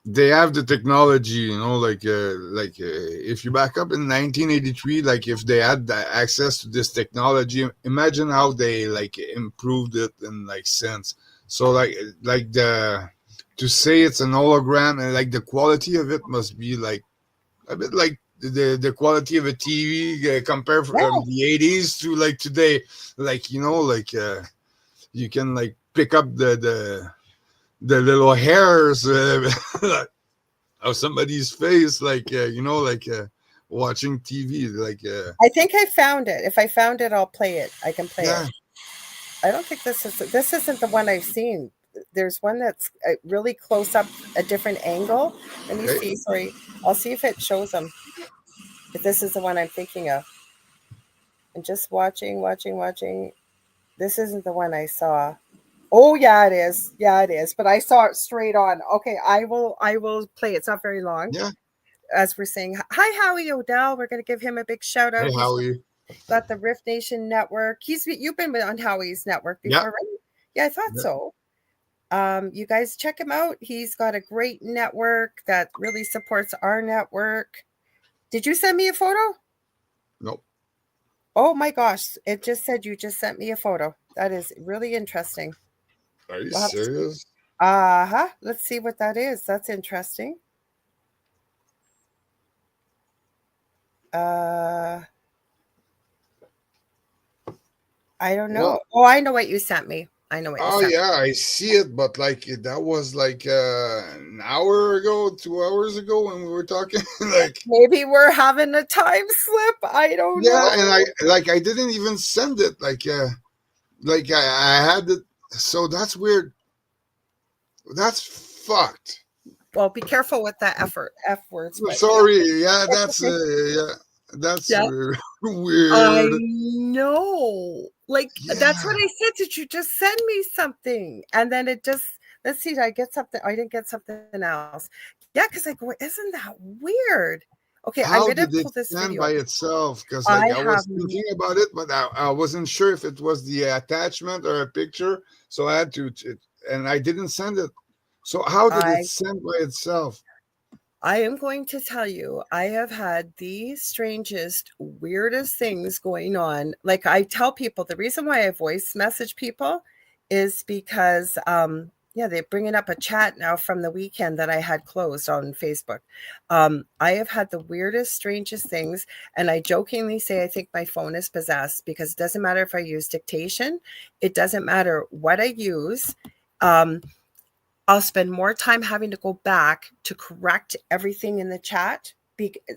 they have the technology, you know, if you back up in 1983, like if they had the access to this technology, imagine how they like improved it and like since. So like the to say it's an hologram and like the quality of it must be like a bit like the quality of a TV compared from Yeah, the 80s to like today. Like you know, like you can like pick up the little hairs of somebody's face, like you know, like watching TV, like I think I found it. If I found it, I'll play it. I can play it. yeah, I don't think this isn't the one I've seen. There's one that's really close up, a different angle. Let me okay, see. Sorry, I'll see if it shows them. If this is the one I'm thinking of. And just watching. This isn't the one I saw. Oh yeah, it is. Yeah, it is. But I saw it straight on. Okay, I will play it. It's not very long. yeah. As we're saying, hi Howie O'Dell. We're going to give him a big shout Hey, out. how He's are you? got the Rift Nation network. You've been on Howie's network Yeah, before, right? Yeah, I thought yeah. so. You guys check him out. He's got a great network that really supports our network. Did you send me a photo? No, Oh my gosh, it just said you just sent me a photo. That is really interesting. are you We'll have to, serious? uh-huh. Let's see what that is. That's interesting. Uh I don't Well, know. Oh, I know what you sent me. I know what you oh sent yeah, I see it, but like that was like an hour ago, 2 hours ago when we were talking. Like me. Maybe we're having a time slip. I don't yeah, and know. I didn't even send it. Like I had it. So that's weird. That's fucked. Well, be careful with that F words, but yeah, Sorry. Yeah, it's okay. that's Yeah. I weird. know. Like that's what Yeah. I said. Did you just send me something? And then it just let's see, did I get something? I didn't get something else. Yeah, because I go, isn't that weird? Okay, I'm How gonna did it pull this stand video. by itself? Because I like I have was thinking about it, but I wasn't sure if it was the attachment or a picture, so I had to, and I didn't send it. So how did it I send by itself? I am going to tell you, I have had the strangest, weirdest things going on. Like I tell people, the reason why I voice message people is because, yeah, they're bringing up a chat now from the weekend that I had closed on Facebook. I have had the weirdest, strangest things, and I jokingly say I think my phone is possessed because it doesn't matter if I use dictation, it doesn't matter what I use. Um, I'll spend more time having to go back to correct everything in the chat.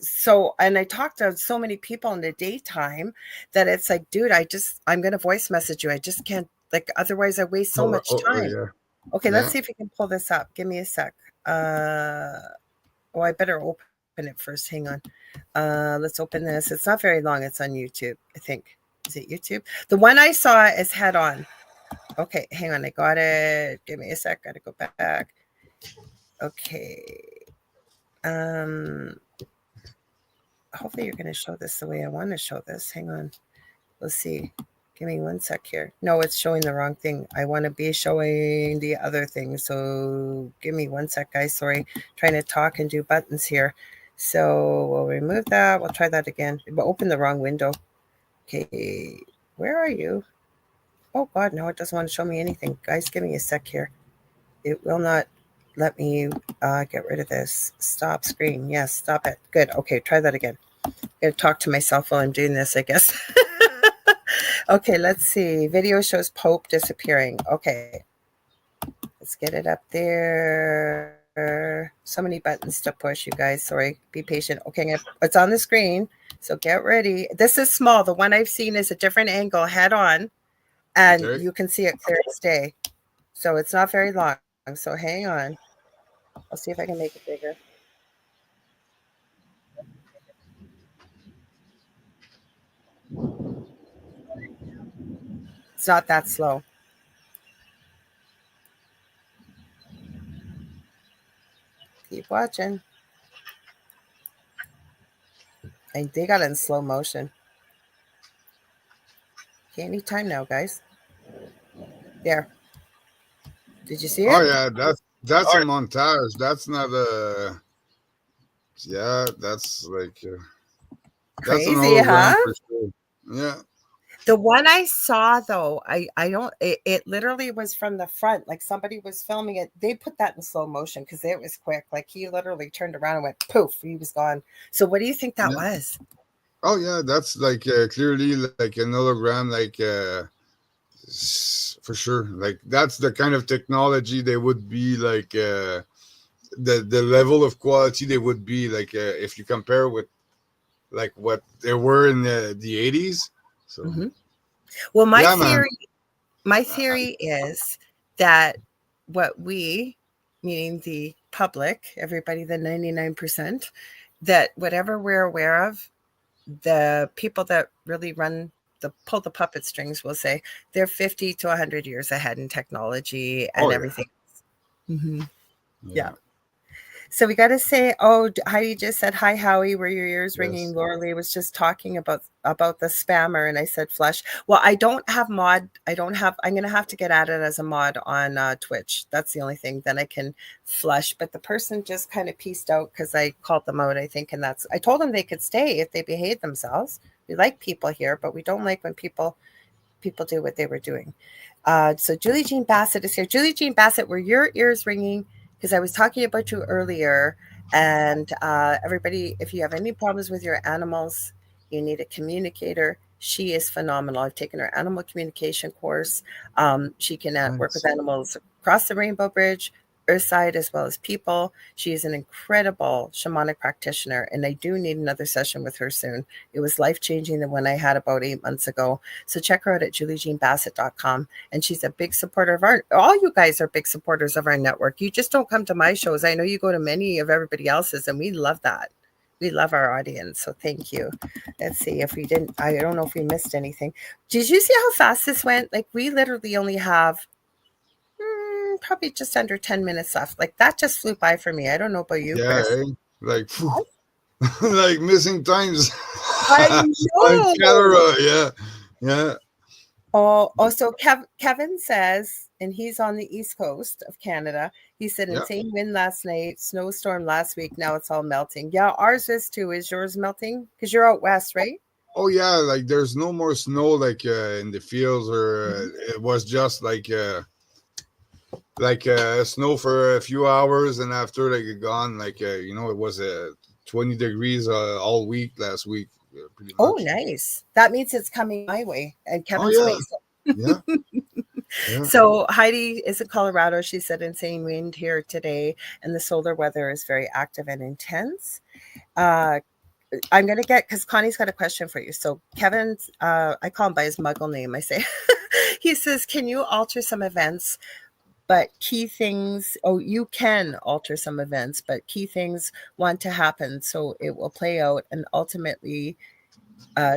So, and I talk to so many people in the daytime that it's like, dude, I'm going to voice message you. I just can't, like, otherwise I waste so much time. Yeah, Okay, let's yeah. see if we can pull this up. Give me a sec. I better open it first. Hang on. Let's open this. It's not very long. It's on YouTube, I think. Is it YouTube? The one I saw is head on. Okay, hang on. I got it. Give me a sec. Got to go back. Okay. Um, Hopefully you're going to show this the way I want to show this. Hang on. Let's see. Give me one sec here. No, it's showing the wrong thing. I want to be showing the other thing. So give me one sec, guys. Sorry. Trying to talk and do buttons here. So we'll remove that. We'll try that again. We'll open the wrong window. Okay. Where are you? Oh, God. No, it doesn't want to show me anything. Guys, give me a sec here. It will not let me get rid of this. Stop screen. Yes, stop it. Good. Okay, try that again. I'm going to talk to myself while I'm doing this, I guess. Okay, let's see. Video shows Pope disappearing. Okay. Let's get it up there. So many buttons to push, you guys. Sorry. Be patient. Okay, it's on the screen. So get ready. This is small. The one I've seen is a different angle, head on, and Okay. you can see it clear as day. So it's not very long. So hang on. I'll see if I can make it bigger. It's not that slow. Keep watching. And they got it in slow motion. Okay, anytime now, guys. There. Did you see Oh it? yeah, that's a montage. That's not a. Yeah, that's like that's an Crazy, huh? hologram for sure. Yeah. The one I saw though, I don't it literally was from the front. Like somebody was filming it. They put that in slow motion because it was quick. Like he literally turned around and went poof, he was gone. So what do you think that Yeah. was? Oh yeah, that's like clearly like an hologram, like for sure. Like that's the kind of technology they would be like. The level of quality they would be like if you compare with like what they were in the 80s. So Mm-hmm. Well, yeah, man. my I, theory is that what we, meaning the public, everybody, the 99%, that whatever we're aware of, the people that really run the pull the puppet strings will say they're 50 to 100 years ahead in technology and oh yeah, everything. Mm-hmm. Yeah. yeah, So we got to say, oh, Heidi just said, hi, Howie, were your ears ringing? yes. Lorilei was just talking about the spammer. And I said, flush. Well, I don't have mod. I'm going to have to get at it as a mod on Twitch. That's the only thing. Then I can flush. But the person just kind of pieced out because I called them out, I think. And I told them they could stay if they behave themselves. We like people here, but we don't like when people do what they were doing. So Julie Jean Bassett is here. Julie Jean Bassett, were your ears ringing? Because I was talking about you earlier. And everybody, if you have any problems with your animals, you need a communicator. She is phenomenal. I've taken her animal communication course. She can work with Nice. animals across the Rainbow Bridge, Earthside, as well as people. She is an incredible shamanic practitioner, and I do need another session with her soon. It was life-changing, the one I had about 8 months ago. So check her out at juliejeanbassett.com. And she's a big supporter of all you guys are big supporters of our network. You just don't come to my shows. I know you go to many of everybody else's, and we love that. We love our audience. So thank you. Let's see if we didn't, I don't know if we missed anything. Did you see how fast this went? Like we literally only have probably just under 10 minutes left. Like that just flew by for me. I don't know about you, Yeah, Chris. like phew, like missing times I on know. camera. Yeah, yeah, So Kevin says, and he's on the east coast of Canada. He said, yeah. insane wind last night, snowstorm last week. Now it's all melting. Yeah, ours is too. Is yours melting? Because you're out west, right? Oh yeah, like there's no more snow like in the fields, or Mhm. it was just like snow for a few hours, and after like it gone. Like it was 20 degrees all week last week, pretty Oh, much. nice. That means it's coming my way and Oh Kevin's yeah, way. yeah, yeah, So Heidi is in Colorado. She said insane wind here today, and the solar weather is very active and intense. Uh, I'm going to get, because Connie's got a question for you. So Kevin's, I call him by his muggle name. I say, he says, can you alter some events, but key things, oh, you can alter some events, but key things want to happen. So it will play out and ultimately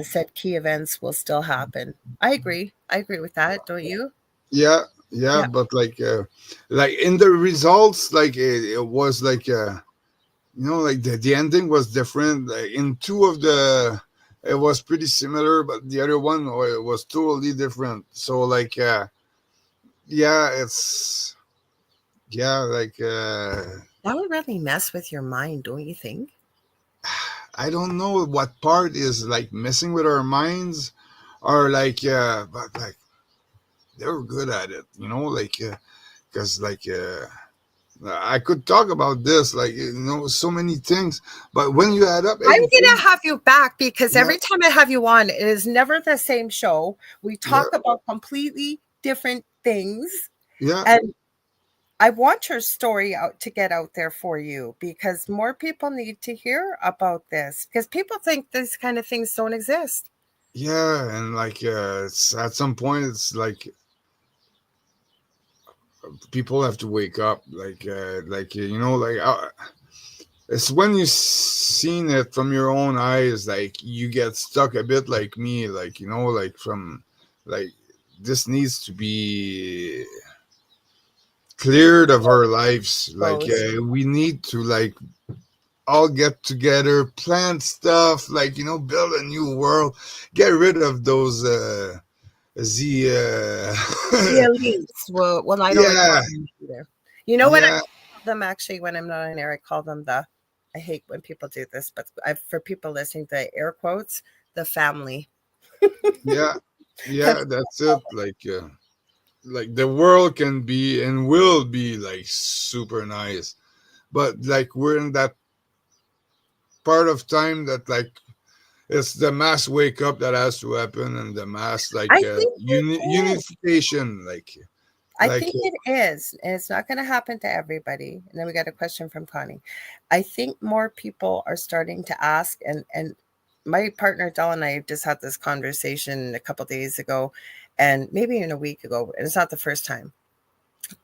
said key events will still happen. I agree. I agree with that. Don't you? yeah, yeah. Yeah. But like in the results, like it was like like the ending was different. Like in two of the, it was pretty similar, but the other one it was totally different. So like yeah, it's yeah, like That would really mess with your mind, don't you think? I don't know what part is like messing with our minds, or like but like they were good at it, like because I could talk about this, like so many things, but when you add up I'm going to everything, have you back because yeah, every time I have you on, it is never the same show. We yeah, talk about completely different things. yeah, And I want your story out to get out there for you because more people need to hear about this because people think these kind of things don't exist. yeah, and like it's at some point it's like people have to wake up, it's when you seen it from your own eyes, like you get stuck a bit like me, like like from like this needs to be cleared of our lives. Like Exposed. we need to like all get together, plant stuff, like build a new world, get rid of those the The elites. Well, I don't like yeah, calling them either. You know what I yeah, call them actually when I'm not on air? I call them I hate when people do this, but for people listening, the air quotes, the family. yeah, yeah, That's that's it. Like the world can be and will be like super nice, but like we're in that part of time that like it's the mass wake up that has to happen, and the mass I think it is. unification, I like think it is, and it's not going to happen to everybody. And then we got a question from Connie. I think more people are starting to ask, and my partner Del and I just had this conversation a couple days ago, and maybe even a week ago. And it's not the first time.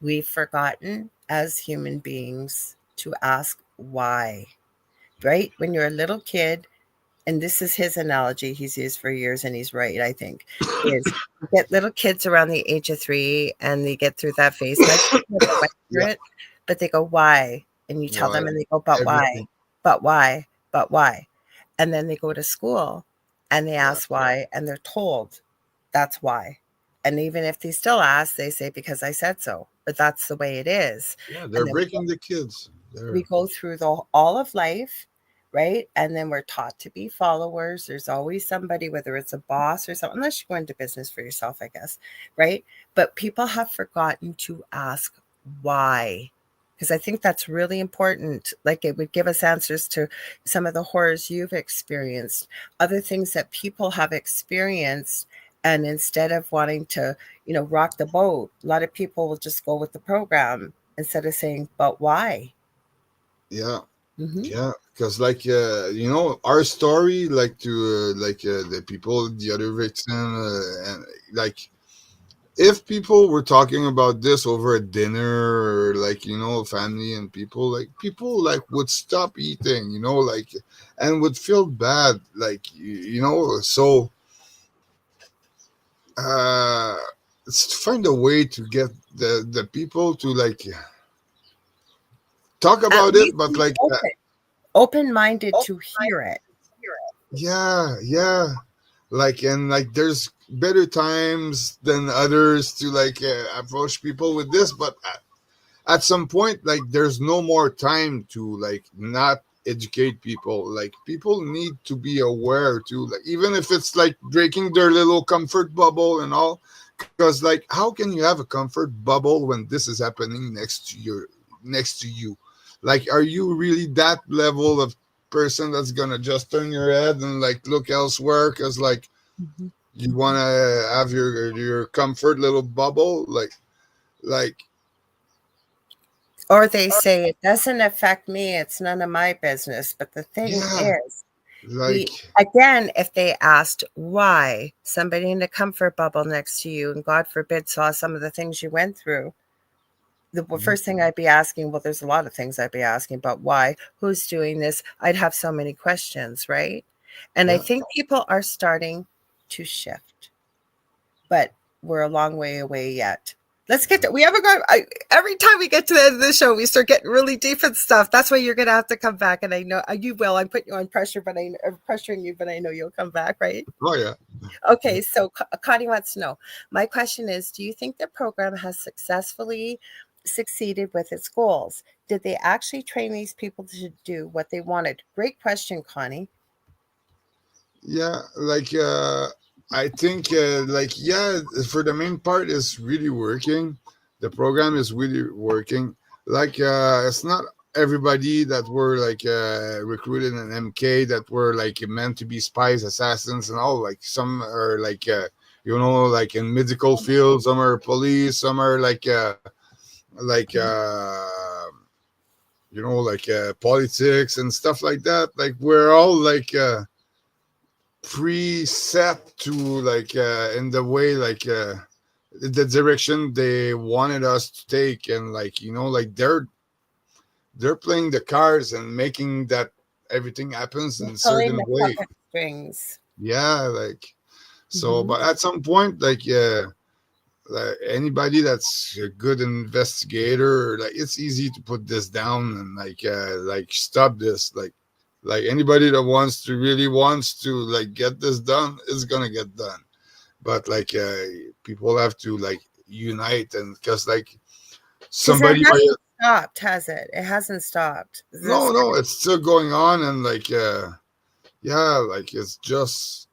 We've forgotten as human beings to ask why. Right? When you're a little kid, and this is his analogy he's used for years, and he's right, I think, is you get little kids around the age of 3 and they get through that phase. And I think they went yeah, through it, but they go, why? And you tell why them and they go, but why? everything, But why? But why? And then they go to school and they yeah, ask why, and they're told that's why. And even if they still ask, they say, because I said so, but that's the way it is. yeah, And they're then breaking the kids we there. go through the all of life, right? And then we're taught to be followers. There's always somebody, whether it's a boss or something, unless you go into business for yourself, I guess, right? But people have forgotten to ask why. Because I think that's really important. Like it would give us answers to some of the horrors you've experienced, other things that people have experienced. And instead of wanting to, rock the boat, a lot of people will just go with the program instead of saying, but why? Yeah, Mhm. yeah, because like our story, like to the people, the other victim, and like if people were talking about this over a dinner, or like family and people, like people like would stop eating, like, and would feel bad, like so uh it's to find a way to get the people to like talk At about it, least but be like open-minded to hear it. yeah, yeah, like and like there's better times than others to like approach people with this, but at some point like there's no more time to like not educate people. Like people need to be aware too, like even if it's like breaking their little comfort bubble and all, because like how can you have a comfort bubble when this is happening next to you? Like are you really that level of person that's gonna just turn your head and like look elsewhere because like Mhm. you want to have your comfort little bubble? Like Or they say it doesn't affect me, it's none of my business. But the thing yeah, is, like we again, if they asked why somebody in the comfort bubble next to you, and God forbid, saw some of the things you went through, the first thing I'd be asking, well, there's a lot of things I'd be asking, but why? Who's doing this? I'd have so many questions, right? And I yeah. think people are starting to shift, but we're a long way away yet. Let's get to, we haven't got, every time we get to the end of the show, we start getting really deep and stuff. That's why you're going to have to come back. And I know you will. I'm putting you on pressure, but I'm pressuring you, but I know you'll come back, right? Oh yeah. Okay. So Connie wants to know, my question is, do you think the program has successfully succeeded with its goals? Did they actually train these people to do what they wanted? Great question, Connie. Yeah, like I think like yeah, for the main part is really working. The program is really working. Like it's not everybody that were like recruited in MK that were like meant to be spies, assassins, and all. Like some are like like in medical field, some are police, some are like like politics and stuff like that. Like we're all like preset to like in the way like the direction they wanted us to take, and like like they're playing the cards and making that everything happens in a Pulling certain the way. puppet strings. Yeah, like so Mhm. but at some point like anybody that's a good investigator, like it's easy to put this down and like stop this. Like anybody that wants to like get this done is gonna get done. But like people have to like unite, and because like Because it somebody might. hasn't stopped, has it? It hasn't stopped. No, This no, it's still going on, and like yeah, like it's just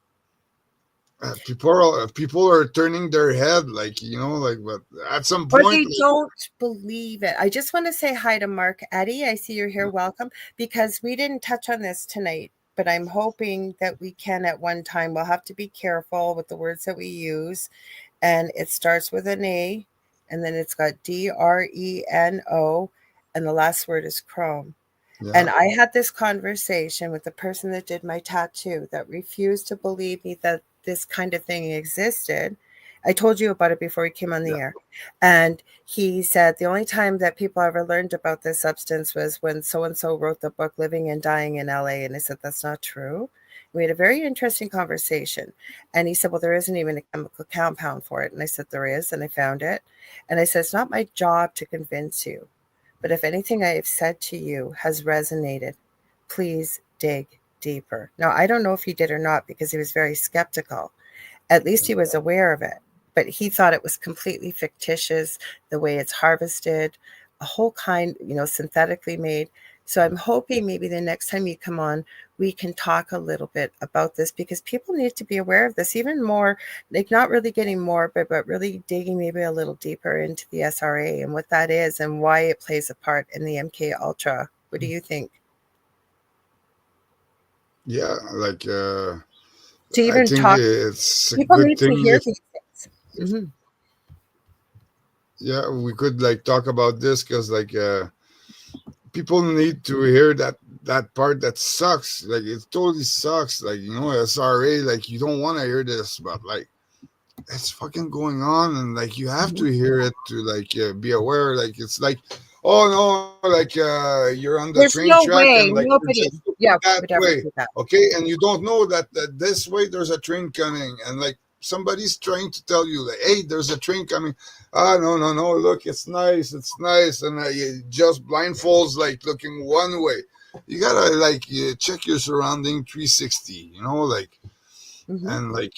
people are turning their head, like like, but at some or point they don't believe it. I just want to say hi to Mark Eddy. I see you're here. Welcome. Because we didn't touch on this tonight, but I'm hoping that we can at one time. We'll have to be careful with the words that we use. And it starts with an A, and then it's got DRENO, and the last word is Chrome. yeah, And I had this conversation with the person that did my tattoo that refused to believe me that this kind of thing existed. I told you about it before we came on the yeah, air. And he said the only time that people ever learned about this substance was when so and so wrote the book Living and Dying in LA. And I said, that's not true. We had a very interesting conversation. And he said, well, there isn't even a chemical compound for it. And I said, there is. And I found it. And I said, it's not my job to convince you. But if anything I have said to you has resonated, please dig deeper. Now, I don't know if he did or not because he was very skeptical. At least he was aware of it, but he thought it was completely fictitious, the way it's harvested, a whole kind, synthetically made. So I'm hoping maybe the next time you come on, we can talk a little bit about this because people need to be aware of this even more, like not really getting morbid, but really digging maybe a little deeper into the SRA and what that is and why it plays a part in the MK Ultra. What do you think? yeah, like To I even think talk, it's a people good need to thing hear if these things. Mhm. yeah, we could like talk about this, because like people need to hear that part that sucks. Like it totally sucks. Like SRA, like you don't want to hear this, but like it's fucking going on, and like you have to Mhm. hear it to like be aware. Like it's like, oh no, like you're on the There's train no track, and way like you're nobody, just looking yeah, that would ever way, do that. okay, and you don't know that this way there's a train coming, and like somebody's trying to tell you like, hey, there's a train coming. Ah, no, no, no, look, it's nice, and you just blindfolds, like looking one way. You gotta like check your surrounding 360, like, Mm-hmm. and like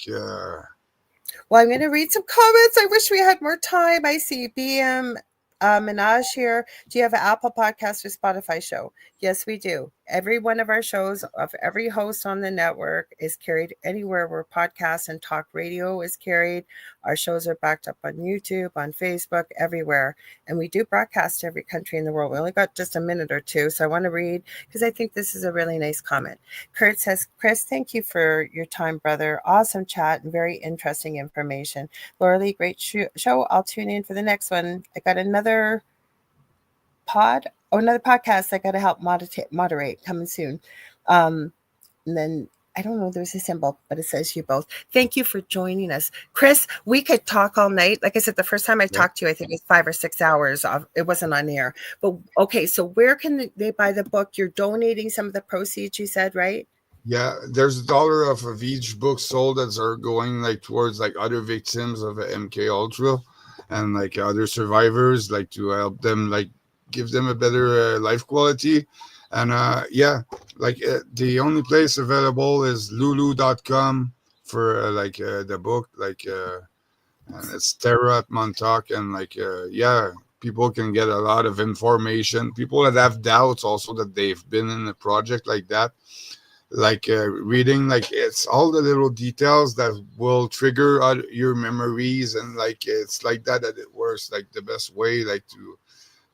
Well, I'm going to read some comments. I wish we had more time. I see BM Minaj here. Do you have an Apple Podcast or Spotify show? Yes, we do. Every one of our shows of every host on the network is carried anywhere where podcasts and talk radio is carried. Our shows are backed up on YouTube, on Facebook, everywhere. And we do broadcast to every country in the world. We only got just a minute or two, so I want to read because I think this is a really nice comment. Kurt says, Chris, thank you for your time, brother. Awesome chat and very interesting information. Lorilei, great show. I'll tune in for the next one. I got another another podcast I got to help moderate coming soon. And then I don't know, there's a symbol, but it says you both. Thank you for joining us. Chris, we could talk all night. Like I said, the first time I talked to you, I think it was 5 or 6 hours. It wasn't on air. But okay, so where can they buy the book? You're donating some of the proceeds, you said, right? Yeah, there's $1 of each book sold that are going like towards like other victims of MK Ultra and like other survivors, like to help them, like give them a better life quality. And yeah, like the only place available is lulu.com for the book, and it's Terra at Montauk, and yeah, people can get a lot of information. People that have doubts also that they've been in a project like that, reading, like it's all the little details that will trigger your memories, and like it's like that it works like the best way, like to,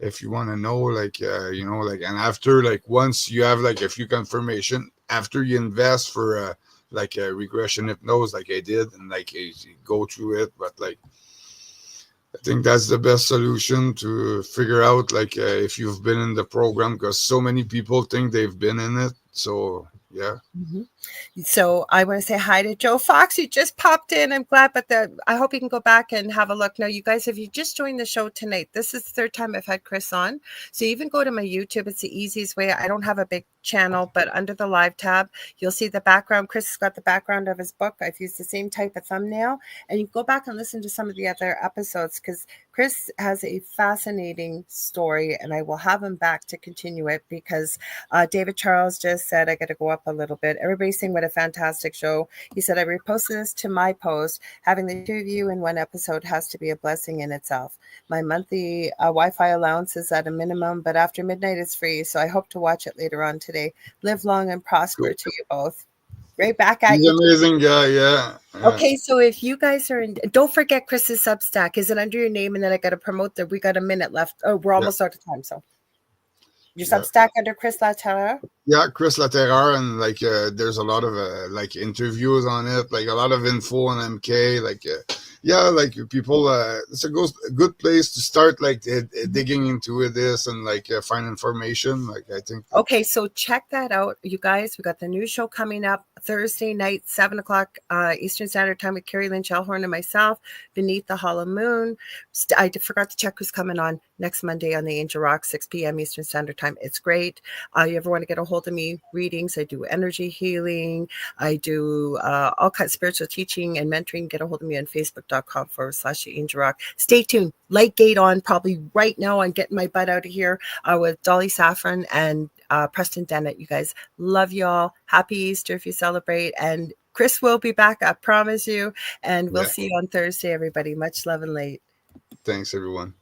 if you want to know, and after, like once you have like a few confirmation, after you invest for like a regression hypnose like I did, and like you go through it. But like I think that's the best solution to figure out, like if you've been in the program, because so many people think they've been in it. So yeah. Mm-hmm. So I want to say hi to Joe Fox. You just popped in. I'm glad, but I hope you can go back and have a look. Now, you guys, if you just joined the show tonight, this is the third time I've had Chris on. So even go to my YouTube. It's the easiest way. I don't have a big channel, but under the live tab, you'll see the background. Chris has got the background of his book. I've used the same type of thumbnail, and you go back and listen to some of the other episodes because Chris has a fascinating story, and I will have him back to continue it because David Charles just said, I got to go up a little bit. Everybody's saying what a fantastic show. He said, I reposted this to my post. Having the two of you in one episode has to be a blessing in itself. My monthly Wi-Fi allowance is at a minimum, but after midnight it's free. So I hope to watch it later on today. Live long and prosper Cool. to you both. Right back at He's you. an amazing guy. Yeah. Okay, so if you guys are in, don't forget Chris's Substack. Is it under your name? And then I got to promote that. We got a minute left. Oh, we're almost out of time. So your Substack under Chris Laterreur? Yeah, Chris Laterreur, and like there's a lot of like interviews on it, like a lot of info on MK, yeah, like people, it's a good place to start, like digging into this and like find information, like I think. Okay, so check that out, you guys. We got the new show coming up Thursday night, 7:00 Eastern Standard Time with Carrie Lynn Shellhorn and myself, Beneath the Hollow Moon. I forgot to check who's coming on next Monday on the Angel Rock, 6 p.m. Eastern Standard Time. It's great. You ever want to get a hold of me, readings, I do energy healing. I do all kinds of spiritual teaching and mentoring. Get a hold of me on facebook.com/Angel Rock. Stay tuned. Light gate on probably right now. I'm getting my butt out of here with Dolly Saffron and Preston Dennett. You guys, love y'all. Happy Easter if you celebrate. And Chris will be back, I promise you. And we'll see you on Thursday, everybody. Much love and light. Thanks, everyone.